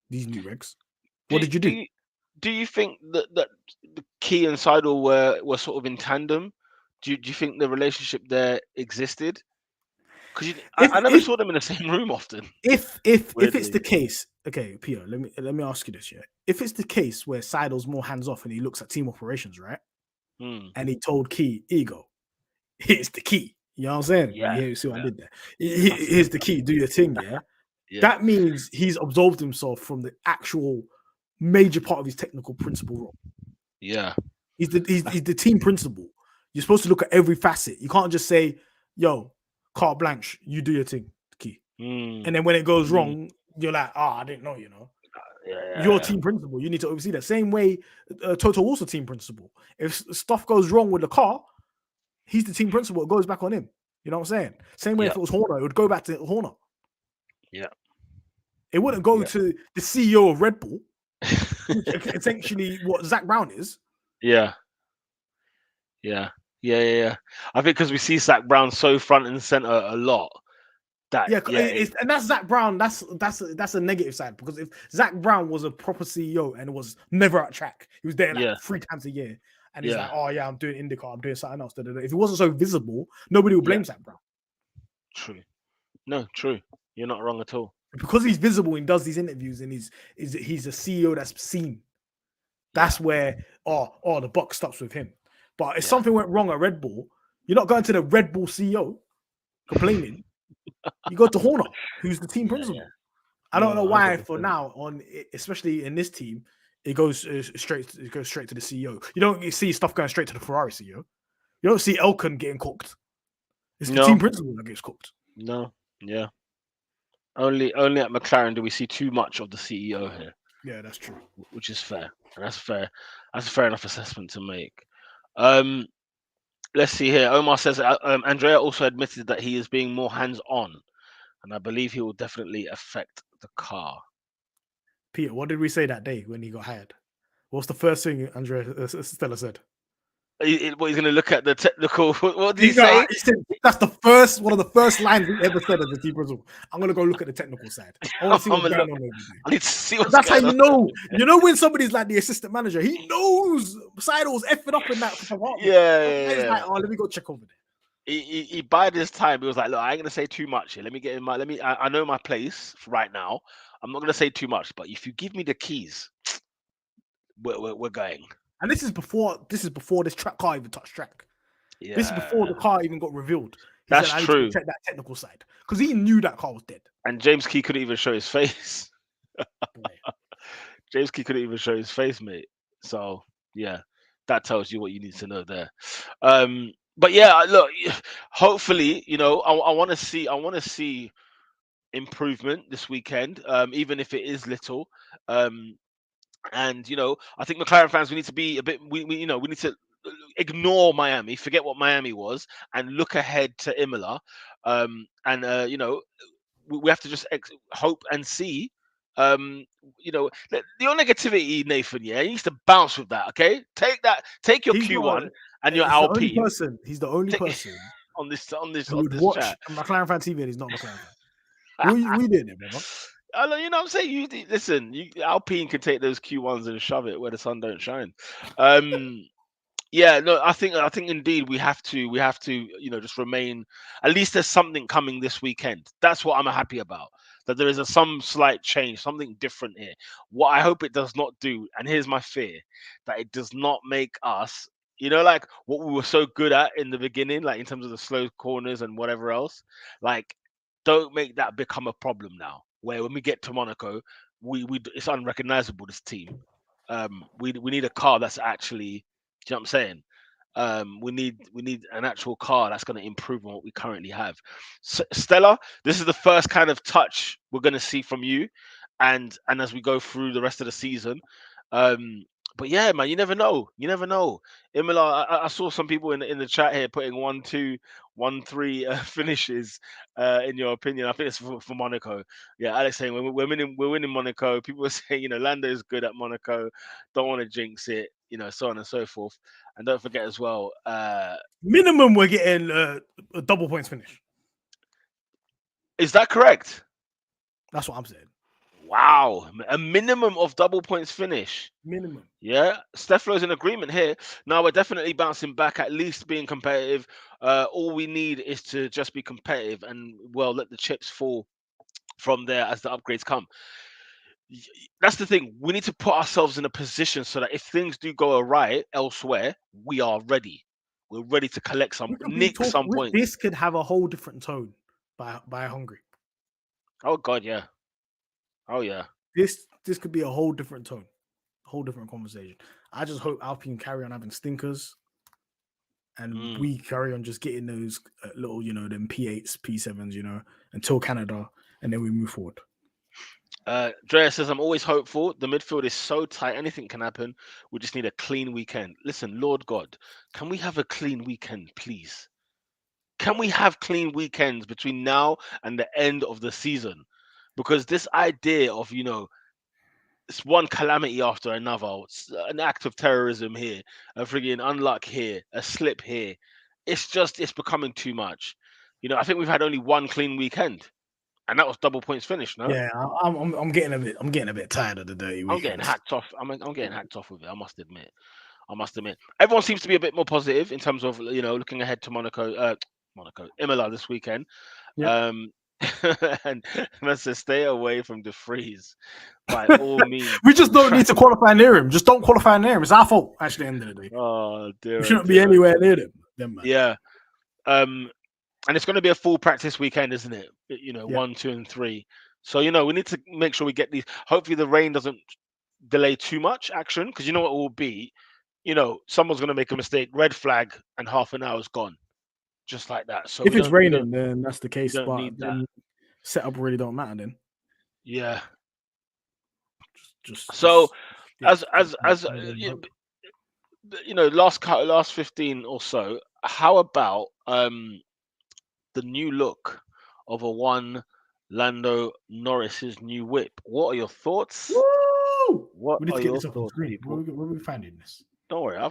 Speaker 2: these new regs. What did you do?
Speaker 1: Do you think that the Key and Seidel were sort of in tandem? Do you think the relationship there existed? Because I never saw them in the same room often.
Speaker 2: If it's the case, okay, Peter, let me ask you this, yeah. If it's the case where Seidel's more hands off and he looks at team operations, right? And he told Key, Ego, here's the key. You know what I'm saying?
Speaker 1: Yeah.
Speaker 2: You see what I did there? Here's the key, do your thing, yeah?
Speaker 1: Yeah.
Speaker 2: That means he's absolved himself from the actual major part of his technical principal role.
Speaker 1: Yeah.
Speaker 2: He's the team principal. You're supposed to look at every facet. You can't just say, yo, carte blanche, you do your thing, Key. And then when it goes wrong, you're like, I didn't know, You're team principal. You need to oversee that. Same way, Toto Wolff's team principal. If stuff goes wrong with the car, he's the team principal. It goes back on him. You know what I'm saying? Same way if it was Horner, it would go back to Horner.
Speaker 1: Yeah.
Speaker 2: It wouldn't go to the CEO of Red Bull, which essentially what Zach Brown is.
Speaker 1: Yeah. I think because we see Zach Brown so front and center a lot.
Speaker 2: And that's Zach Brown. That's a negative side, because if Zach Brown was a proper CEO and was never at track, he was there like 3 times a year, and he's like, oh yeah, I'm doing IndyCar, I'm doing something else. If he wasn't so visible, nobody would blame Zach Brown.
Speaker 1: True. No, true. You're not wrong at all.
Speaker 2: Because he's visible and does these interviews and he's a CEO that's seen. That's where the buck stops with him. But if something went wrong at Red Bull, you're not going to the Red Bull CEO complaining. You go to Horner, who's the team principal. I don't know why 100%. For now, especially in this team, it goes straight to the CEO. You don't see stuff going straight to the Ferrari CEO. You don't see Elkan getting cooked. It's the team principal that gets cooked.
Speaker 1: No, yeah. Only at McLaren do we see too much of the CEO here.
Speaker 2: Yeah, that's true.
Speaker 1: Which is fair. And that's fair. That's a fair enough assessment to make. Let's see here. Omar says Andrea also admitted that he is being more hands-on, and I believe he will definitely affect the car.
Speaker 2: Peter, what did we say that day when he got hired? What's the first thing Andrea Stella said?
Speaker 1: He's going to look at the technical. What did he say?
Speaker 2: He said that's one of the first lines he ever said as a team principal. I'm going to go look at the technical side. I want to see what's going on.
Speaker 1: I need to see what's
Speaker 2: that's
Speaker 1: going
Speaker 2: how
Speaker 1: on.
Speaker 2: You know when somebody's like the assistant manager, he knows Seidel's effing up in that department.
Speaker 1: Yeah.
Speaker 2: He's like, let me go check over there.
Speaker 1: He bided his time. He was like, look, I ain't going to say too much here. Let me get in my. I know my place right now. I'm not going to say too much, but if you give me the keys, we're going.
Speaker 2: And this is before this track car even touched track.
Speaker 1: Yeah,
Speaker 2: This is before the car even got revealed. He
Speaker 1: that's
Speaker 2: said, "I need to
Speaker 1: true.
Speaker 2: check that technical side," because he knew that car was dead.
Speaker 1: And James Key couldn't even show his face.
Speaker 2: Boy.
Speaker 1: James Key couldn't even show his face, mate. So yeah, that tells you what you need to know there. But yeah, look, hopefully, I want to see improvement this weekend, even if it is little. And I think McLaren fans, we need to be a bit. We need to ignore Miami, forget what Miami was, and look ahead to Imola. And we have to just hope and see. Your negativity, Nathan. Yeah, he needs to bounce with that. Okay, take your
Speaker 2: He's not.
Speaker 1: Q1 and your
Speaker 2: He's the only
Speaker 1: Alpine
Speaker 2: person. He's the only
Speaker 1: take,
Speaker 2: person
Speaker 1: on this on this
Speaker 2: who
Speaker 1: on
Speaker 2: would
Speaker 1: this
Speaker 2: watch
Speaker 1: chat.
Speaker 2: a McLaren fan TV and he's not a McLaren fan. We did it, brother.
Speaker 1: I know, what I'm saying. Listen. Alpine can take those Q1s and shove it where the sun don't shine. Yeah, no, I think indeed we have to just remain. At least there's something coming this weekend. That's what I'm happy about. That there is some slight change, something different here. What I hope it does not do, and here's my fear, that it does not make us, like what we were so good at in the beginning, like in terms of the slow corners and whatever else. Like, don't make that become a problem now. Where when we get to Monaco, it's unrecognizable. This team. We need a car that's actually. Do you know what I'm saying? We need an actual car that's going to improve on what we currently have. Stella, this is the first kind of touch we're going to see from you, and as we go through the rest of the season. But yeah, man, you never know. You never know. Imola, I saw some people in the chat here putting 1, 2, 1, 3 finishes. In your opinion, I think it's for Monaco. Yeah, Alex saying we're winning Monaco. People are saying Lando is good at Monaco. Don't want to jinx it. So on and so forth. And don't forget as well.
Speaker 2: Minimum, we're getting a double points finish.
Speaker 1: Is that correct?
Speaker 2: That's what I'm saying.
Speaker 1: Wow, a minimum of double points finish.
Speaker 2: Minimum.
Speaker 1: Yeah, Steflo's in agreement here. Now we're definitely bouncing back, at least being competitive. All we need is to just be competitive and let the chips fall from there as the upgrades come. That's the thing. We need to put ourselves in a position so that if things do go awry elsewhere, we are ready. We're ready to collect some points.
Speaker 2: This could have a whole different tone by Hungary.
Speaker 1: Oh God, yeah. Oh yeah.
Speaker 2: This could be a whole different tone, a whole different conversation. I just hope Alpine carry on having stinkers, and we carry on just getting those little, them P8s, P7s, until Canada, and then we move forward.
Speaker 1: Drea says, I'm always hopeful. The midfield is so tight, anything can happen. We just need a clean weekend. Listen, Lord God, can we have a clean weekend, please? Can we have clean weekends between now and the end of the season? Because this idea of, it's one calamity after another, it's an act of terrorism here, a friggin' unluck here, a slip here. It's becoming too much. I think we've had only one clean weekend. And that was double points finish, no?
Speaker 2: Yeah, I'm getting a bit tired of the dirty weekends.
Speaker 1: I'm getting hacked off. I'm getting hacked off with it. I must admit. Everyone seems to be a bit more positive in terms of looking ahead to Imola this weekend.
Speaker 2: Yep.
Speaker 1: And man says stay away from the freeze by all means.
Speaker 2: We just don't need to qualify near him. Just don't qualify near him. It's our fault. Actually, at the end of the day.
Speaker 1: Oh dear.
Speaker 2: We shouldn't be anywhere near them.
Speaker 1: Yeah. And it's going to be a full practice weekend, isn't it? 1, 2, and 3. So we need to make sure we get these. Hopefully, the rain doesn't delay too much action, because you know what it will be. Someone's going to make a mistake, red flag, and half an hour is gone, just like that. So
Speaker 2: if it's raining, then that's the case.
Speaker 1: Don't
Speaker 2: But
Speaker 1: need that.
Speaker 2: Setup really don't matter then.
Speaker 1: Yeah.
Speaker 2: Just
Speaker 1: last 15 or so. How about the new look of a one Lando Norris's new whip? What are your thoughts?
Speaker 2: Woo!
Speaker 1: What
Speaker 2: we need
Speaker 1: are
Speaker 2: to get
Speaker 1: your
Speaker 2: this
Speaker 1: thoughts, people?
Speaker 2: Where are we finding this?
Speaker 1: Don't worry, I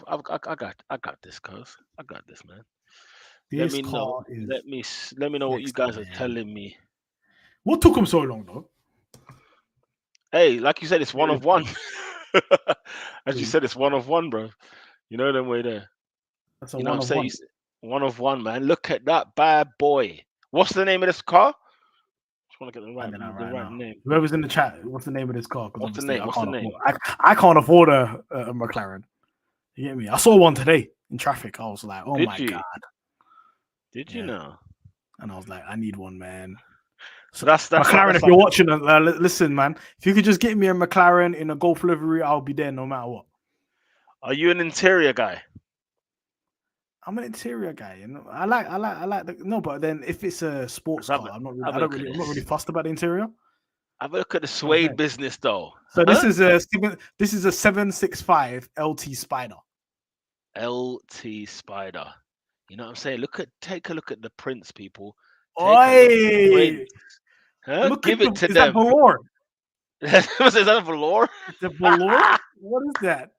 Speaker 1: got this, cuz. I got this, man.
Speaker 2: Let
Speaker 1: me know what you guys are telling me.
Speaker 2: What took them so long, though?
Speaker 1: Hey, like you said, it's one of one. As you said, it's one of one, bro. Them way there.
Speaker 2: That's a one of one.
Speaker 1: One of one, man. Look at that bad boy. What's the name of this car? Just want to get the right name.
Speaker 2: Whoever's in the chat, what's the name of this car?
Speaker 1: What's the name?
Speaker 2: I can't afford a McLaren. You get me? I saw one today in traffic. I was like, oh my God.
Speaker 1: Did you know?
Speaker 2: And I was like, I need one, man.
Speaker 1: So that's
Speaker 2: McLaren. If you're watching, listen, man. If you could just get me a McLaren in a Golf livery, I'll be there no matter what.
Speaker 1: Are you an interior guy?
Speaker 2: I'm an interior guy, you know. I like but then if it's a sports car, I'm not really fussed about the interior.
Speaker 1: Have a look at the suede business though.
Speaker 2: So this is a 765 LT Spider.
Speaker 1: LT Spider. You know what I'm saying? Take a look at the prints, people.
Speaker 2: Oi!
Speaker 1: Give it to them.
Speaker 2: Is that velour?
Speaker 1: Is that a velour?
Speaker 2: It's a velour? What is that?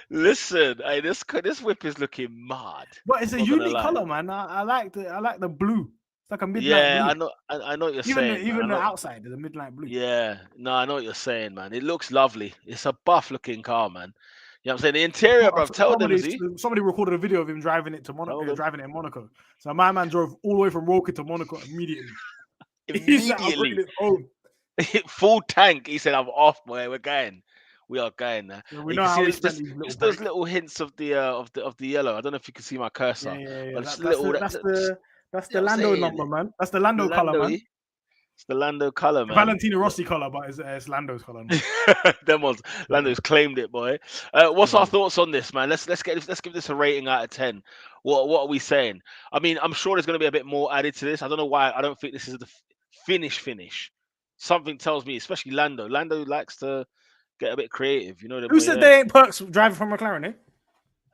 Speaker 1: Listen, hey, this whip is looking mad.
Speaker 2: But it's a unique color, man. I like the blue. It's like a midnight blue.
Speaker 1: I know what you're saying.
Speaker 2: Even the outside is a midnight blue.
Speaker 1: Yeah, no, I know what you're saying, man. It looks lovely. It's a buff looking car, man. You know what I'm saying? The interior, bro.
Speaker 2: Somebody recorded a video of him driving it to Monaco, driving it in Monaco. So my man drove all the way from Woking to Monaco immediately.
Speaker 1: Full tank. He said, "I'm off, boy. We're going. We are going now."
Speaker 2: Yeah, we know how we spend
Speaker 1: just those little hints of the yellow. I don't know if you can see my cursor.
Speaker 2: Yeah. That's the Lando number, man. That's the Lando color, man.
Speaker 1: It's the Lando color, man.
Speaker 2: Valentino Rossi color, but it's Lando's color.
Speaker 1: Them ones. Lando's claimed it, boy. What's our thoughts on this, man? Let's give this a rating out of 10. What are we saying? I mean, I'm sure there's going to be a bit more added to this. I don't know why. I don't think this is the finish. Something tells me, especially Lando. Lando likes to get a bit creative. You know.
Speaker 2: Who said they ain't perks driving from McLaren? Eh?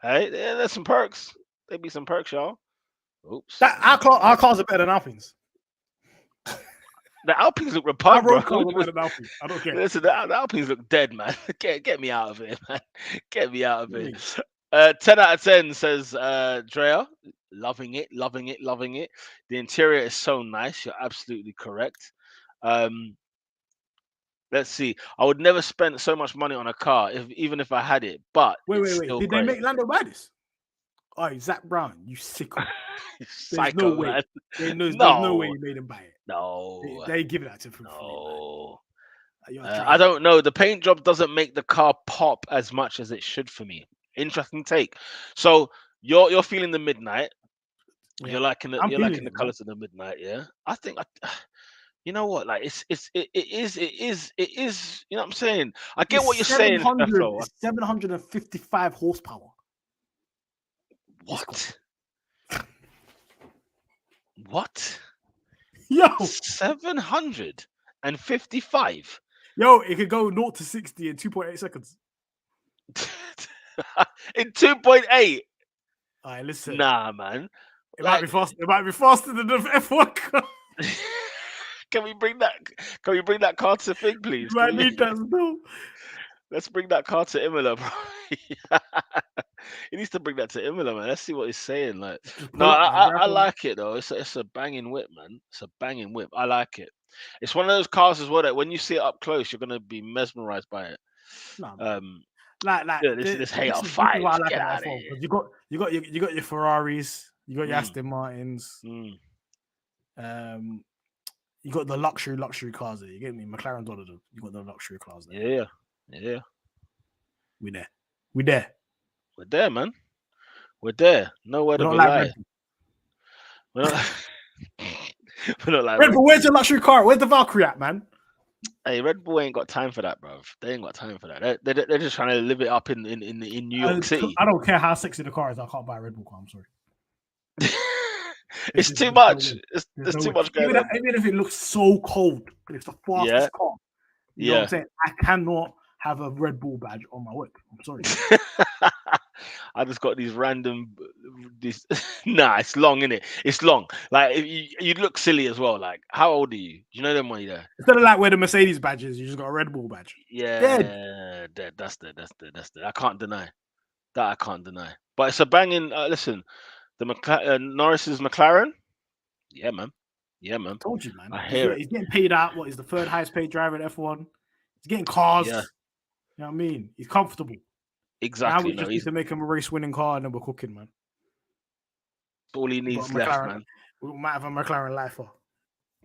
Speaker 1: Hey, there's some perks. There be some perks, y'all. Oops.
Speaker 2: Our cars are better than Alpines.
Speaker 1: The Alpines look repug, bro.
Speaker 2: I don't care.
Speaker 1: Listen, the Alpines look dead, man. Get me out of here, man. Get me out of here. 10 out of 10 says Drea. Loving it. The interior is so nice. You're absolutely correct. Let's see. I would never spend so much money on a car, even if I had it. But
Speaker 2: wait. Did they make Lando buy this? Oh, Zach Brown, you sicko.
Speaker 1: Psycho, man.
Speaker 2: There's no way you made him buy it.
Speaker 1: No.
Speaker 2: They give that to him.
Speaker 1: No. I don't know. The paint job doesn't make the car pop as much as it should for me. Interesting take. So you're feeling the midnight. Yeah. You're liking the colors of the midnight, yeah. I think you know what? Like it is. You know what I'm saying? I get what you're saying.
Speaker 2: 755 horsepower.
Speaker 1: What?
Speaker 2: Yo,
Speaker 1: 755.
Speaker 2: Yo, it could go 0 to 60 in 2.8 seconds.
Speaker 1: In 2.8.
Speaker 2: All right, listen.
Speaker 1: Nah, man.
Speaker 2: It might be faster. It might be faster than the F1 car.
Speaker 1: Can we bring that car to thing, please?
Speaker 2: I need that still.
Speaker 1: Let's bring that car to Imola, bro. He needs to bring that to Imola, man. Let's see what he's saying. Like, no, I like it though. It's a banging whip, man. It's a banging whip. I like it. It's one of those cars as well that when you see it up close, you're gonna be mesmerized by it.
Speaker 2: No,
Speaker 1: this hate 5. Get out of here.
Speaker 2: You got your Ferraris. You got your Aston Martins.
Speaker 1: Mm.
Speaker 2: You got the luxury cars there. You get me? McLaren's one of them. You got the luxury cars there.
Speaker 1: Yeah.
Speaker 2: We there,
Speaker 1: man. We're there. Nowhere to be like. We're not like
Speaker 2: Red Bull. Where's your luxury car? Where's the Valkyrie at, man?
Speaker 1: Hey, Red Bull ain't got time for that, bro. They ain't got time for that. They're just trying to live it up in New York City.
Speaker 2: I don't care how sexy the car is. I can't buy a Red Bull car. I'm sorry.
Speaker 1: It's too much. There's too much going on.
Speaker 2: Even if it looks so cold, it's the fastest car. You know what I'm saying? I cannot have a Red Bull badge on my whip. I'm sorry.
Speaker 1: I just got these random. Nah, it's long, innit? It's long. Like you look silly as well. Like, how old are you? Do you know them when you're there?
Speaker 2: Instead of like where the Mercedes badge is, you just got a Red Bull badge.
Speaker 1: Yeah, that's the. I can't deny that. I can't deny. But it's a banging. Listen, the Norris's McLaren. Yeah, man. I
Speaker 2: told you, man.
Speaker 1: He's
Speaker 2: getting paid out. What is the third highest paid driver at F1? He's getting cars. Yeah. You know what I mean? He's comfortable.
Speaker 1: Exactly.
Speaker 2: Now we just need to make him a race-winning car, and then we're cooking, man.
Speaker 1: All he needs left, man.
Speaker 2: We might have a McLaren lifer.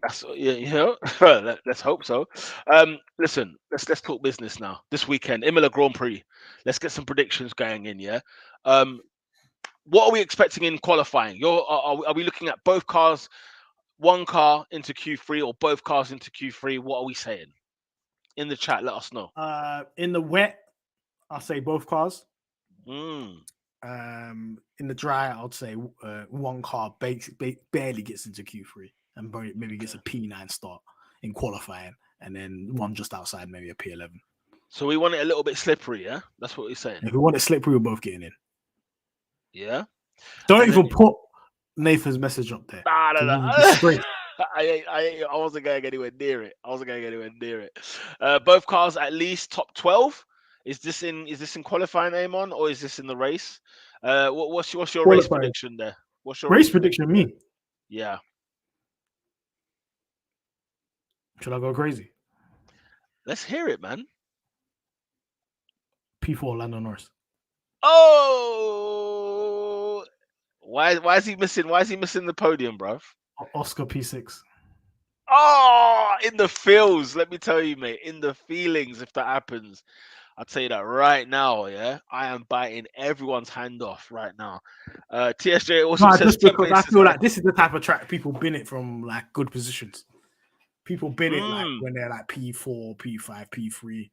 Speaker 1: That's let's hope so. Listen, let's talk business now. This weekend, Imola Grand Prix. Let's get some predictions going in. Yeah. Um, what are we expecting in qualifying? Are we looking at both cars, one car into Q3, or both cars into Q3? What are we saying? In the chat, let us know.
Speaker 2: In the wet, I'll say both cars.
Speaker 1: Mm.
Speaker 2: In the dry, I'd say one car barely gets into Q3 and maybe gets a P9 start in qualifying, and then one just outside, maybe a P11.
Speaker 1: So we want it a little bit slippery, yeah? That's what we're saying.
Speaker 2: If we want it slippery, we're both getting in.
Speaker 1: Yeah.
Speaker 2: Don't even put Nathan's message up there.
Speaker 1: Nah. I wasn't going anywhere near it. Both cars at least top 12. Is this in qualifying, Amon, or is this in the race? What's your race prediction there? What's your
Speaker 2: race prediction? Me?
Speaker 1: Yeah.
Speaker 2: Should I go crazy?
Speaker 1: Let's hear it, man.
Speaker 2: P4 Lando Norris.
Speaker 1: Oh, why is he missing? Why is he missing the podium, bruv?
Speaker 2: Oscar P6.
Speaker 1: Oh, in the feels. Let me tell you, mate. In the feelings, if that happens, I'll tell you that right now. Yeah, I am biting everyone's hand off right now. TSJ also says
Speaker 2: just because I feel like this is the type of track people bin it from like good positions. People bin it like when they're like P4, P5, P3.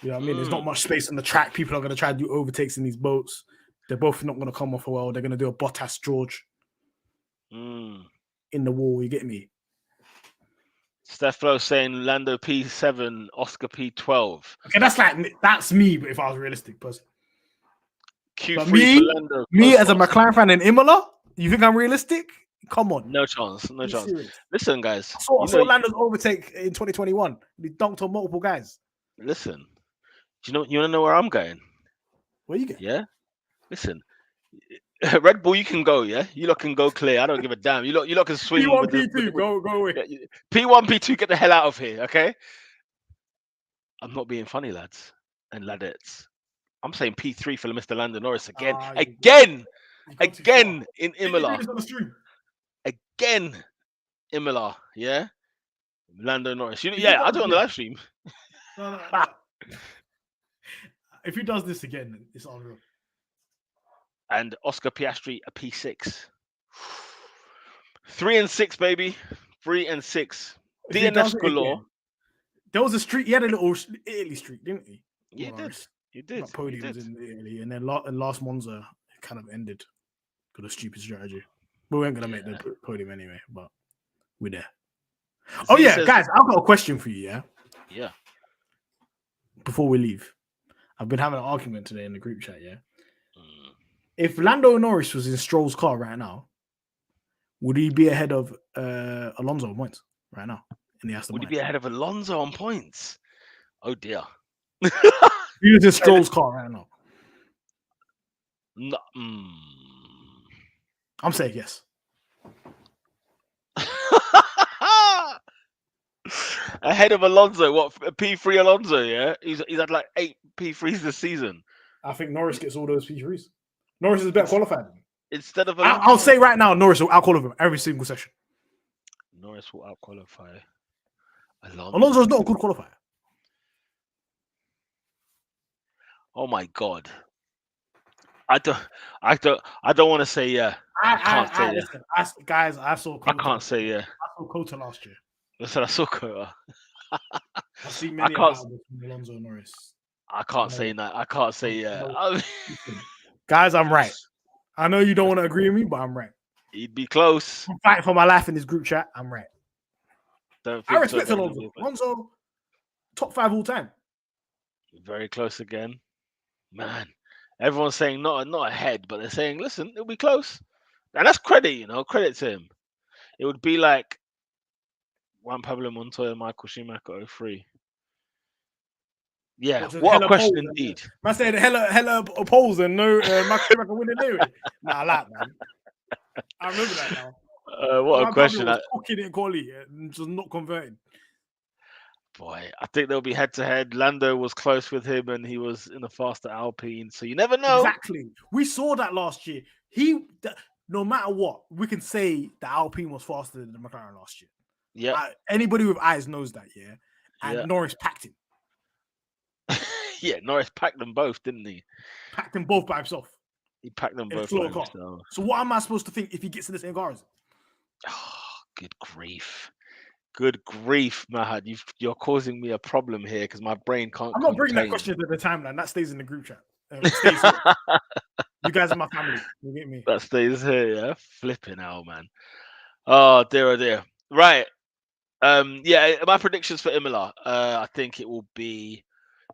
Speaker 2: You know what I mean? There's not much space on the track. People are going to try to do overtakes in these boats. They're both not going to come off well. They're going to do a Bottas George in the wall. You get me?
Speaker 1: Steflo saying Lando P7, Oscar P12.
Speaker 2: Okay, that's me. But if I was a realistic person,
Speaker 1: Q3
Speaker 2: me,
Speaker 1: for Lando.
Speaker 2: Me as a McLaren fan in Imola, you think I'm realistic? Come on,
Speaker 1: no chance. Serious? Listen, guys,
Speaker 2: I saw Lando's overtake in 2021. He dunked on multiple guys.
Speaker 1: Listen, you want to know where I'm going?
Speaker 2: Where you going?
Speaker 1: Yeah, listen. Red Bull, you can go, yeah. You lot can go clear. I don't give a damn. You lot can swing.
Speaker 2: P1, P2, go away.
Speaker 1: P1, P2, get the hell out of here, okay? I'm not being funny, lads and ladettes. I'm saying P3 for Mr. Lando Norris again, again in Imola. Again, Imola, yeah. Lando Norris. I do it on the live stream.
Speaker 2: No. If he does this again, it's unreal.
Speaker 1: And Oscar Piastri a P6. 3 and 6, baby. 3 and 6. DNF galore.
Speaker 2: There was a streak. He had a little Italy streak, didn't he?
Speaker 1: Yeah, he did.
Speaker 2: Podiums in Italy, and then last Monza kind of ended with a stupid strategy. We weren't gonna make the podium anyway, but we're there. Guys, I've got a question for you.
Speaker 1: Yeah.
Speaker 2: Before we leave, I've been having an argument today in the group chat. Yeah. If Lando Norris was in Stroll's car right now, would he be ahead of Alonso on points right now in the Aston Martin?
Speaker 1: Would he be ahead of Alonso on points? Oh dear.
Speaker 2: He was in Stroll's car right now.
Speaker 1: No,
Speaker 2: I'm saying yes.
Speaker 1: Ahead of Alonso, what P3 Alonso? Yeah, he's had like 8 P3s this season.
Speaker 2: I think Norris gets all those P3s. Norris is better qualified.
Speaker 1: Instead of Alonso.
Speaker 2: I'll say right now, Norris will out-qualify him every single session.
Speaker 1: Norris will out-qualify Alonso.
Speaker 2: Alonso's not a good qualifier.
Speaker 1: Oh my god. I don't want to say yeah. I can't say yeah.
Speaker 2: Guys, I saw Kota.
Speaker 1: I can't say yeah.
Speaker 2: I saw Kota last year.
Speaker 1: Listen, I saw Kota.
Speaker 2: I've seen many from Alonso and Norris.
Speaker 1: I can't say that. I can't say yeah.
Speaker 2: Guys, I'm right. I know you don't want to agree with me, but I'm right.
Speaker 1: He'd be close.
Speaker 2: I'm fighting for my life in this group chat. I'm right. I respect
Speaker 1: so,
Speaker 2: Alonso. Alonso, top 5 all time.
Speaker 1: Very close again. Man, everyone's saying not ahead, but they're saying, listen, it'll be close. And that's credit, credit to him. It would be like Juan Pablo Montoya, Michael Schumacher 03. Yeah, what a question indeed.
Speaker 2: I said hella polls and no Michael Schumacher winning anyway. Nah, I like man. I remember that now.
Speaker 1: What a question.
Speaker 2: Cooking it quality and just not converting.
Speaker 1: Boy, I think they'll be head to head. Lando was close with him and he was in the faster Alpine, so you never know.
Speaker 2: Exactly. We saw that last year. No matter what, we can say the Alpine was faster than the McLaren last year.
Speaker 1: Yeah.
Speaker 2: Anybody with eyes knows that, yeah. And
Speaker 1: Yeah.
Speaker 2: Norris packed him.
Speaker 1: Yeah, Norris packed them both, didn't he?
Speaker 2: Packed them both by himself.
Speaker 1: He packed them
Speaker 2: In a
Speaker 1: both by
Speaker 2: slower car.
Speaker 1: himself.
Speaker 2: So what am I supposed to think if he gets in the same car as him?
Speaker 1: Oh, good grief. Good grief, Mahad. You're causing me a problem here because my brain can't
Speaker 2: I'm not bringing that
Speaker 1: contain.
Speaker 2: question to the timeline. That stays in the group chat. It stays here. You guys are my family. You get me?
Speaker 1: That stays here, yeah. Flipping hell, man. Oh dear, oh dear. Right. Yeah, my predictions for Imola. I think it will be.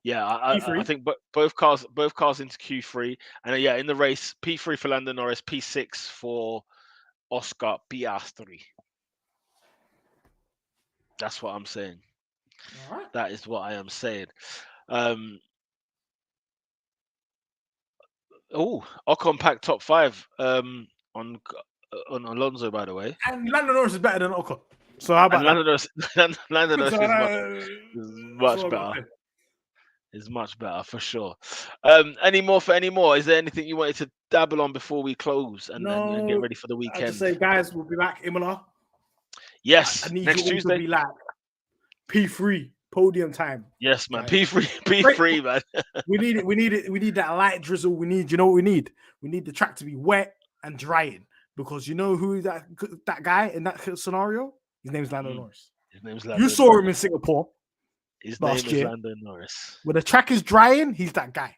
Speaker 1: Yeah, I
Speaker 2: P3.
Speaker 1: think both cars into Q3, and yeah, in the race, P3 for Lando Norris, P6 for Oscar Piastri. That's what I'm saying.
Speaker 2: All right.
Speaker 1: That is what I am saying. Ocon packed top 5 on Alonso, by the way.
Speaker 2: And Lando Norris is better than Ocon. So how about
Speaker 1: And
Speaker 2: that?
Speaker 1: Lando Norris is much
Speaker 2: So
Speaker 1: better. Is much better for sure. Any more? Is there anything you wanted to dabble on before we close and get ready for the
Speaker 2: I
Speaker 1: weekend?
Speaker 2: just say, guys, we'll be back Imola.
Speaker 1: Yes,
Speaker 2: I need
Speaker 1: next
Speaker 2: you all
Speaker 1: Tuesday.
Speaker 2: to be like P3 podium time.
Speaker 1: Yes, man.
Speaker 2: Guys.
Speaker 1: P3, man.
Speaker 2: We need it. We need that light drizzle. You know what we need? We need the track to be wet and drying because you know who that guy in that scenario? His name's Lando Norris.
Speaker 1: His name's Lando.
Speaker 2: You saw him in Singapore.
Speaker 1: His name is Lando Norris.
Speaker 2: When the track is drying, he's that guy.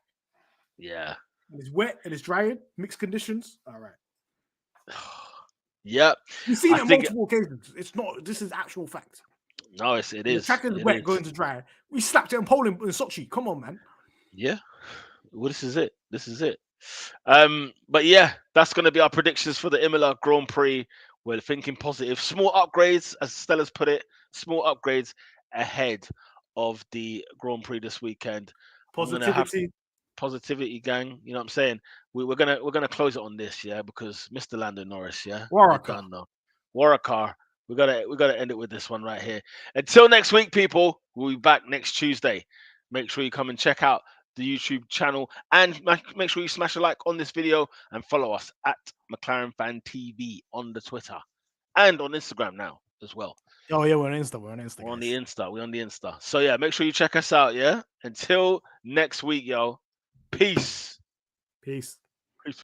Speaker 1: Yeah.
Speaker 2: And it's wet and it's drying, mixed conditions. All right.
Speaker 1: Yep.
Speaker 2: You've seen it on multiple occasions. It's not. This is actual fact.
Speaker 1: No, it is.
Speaker 2: The track is wet, going to dry. We slapped it on pole in Sochi. Come on, man.
Speaker 1: Yeah. Well, this is it. But yeah, that's going to be our predictions for the Imola Grand Prix. We're thinking positive. Small upgrades, as Stella's put it. Small upgrades ahead of the Grand Prix this weekend. Positivity, gang. You know what I'm saying? We're gonna close it on this, yeah, because Mr. Lando Norris, yeah,
Speaker 2: Waraka.
Speaker 1: We gotta end it with this one right here. Until next week, people. We'll be back next Tuesday. Make sure you come and check out the YouTube channel and make sure you smash a like on this video and follow us at McLaren Fan TV on the Twitter and on Instagram now as well.
Speaker 2: Oh yeah, we're on Insta.
Speaker 1: We're on the Insta. So yeah, make sure you check us out. Yeah. Until next week, yo. Peace.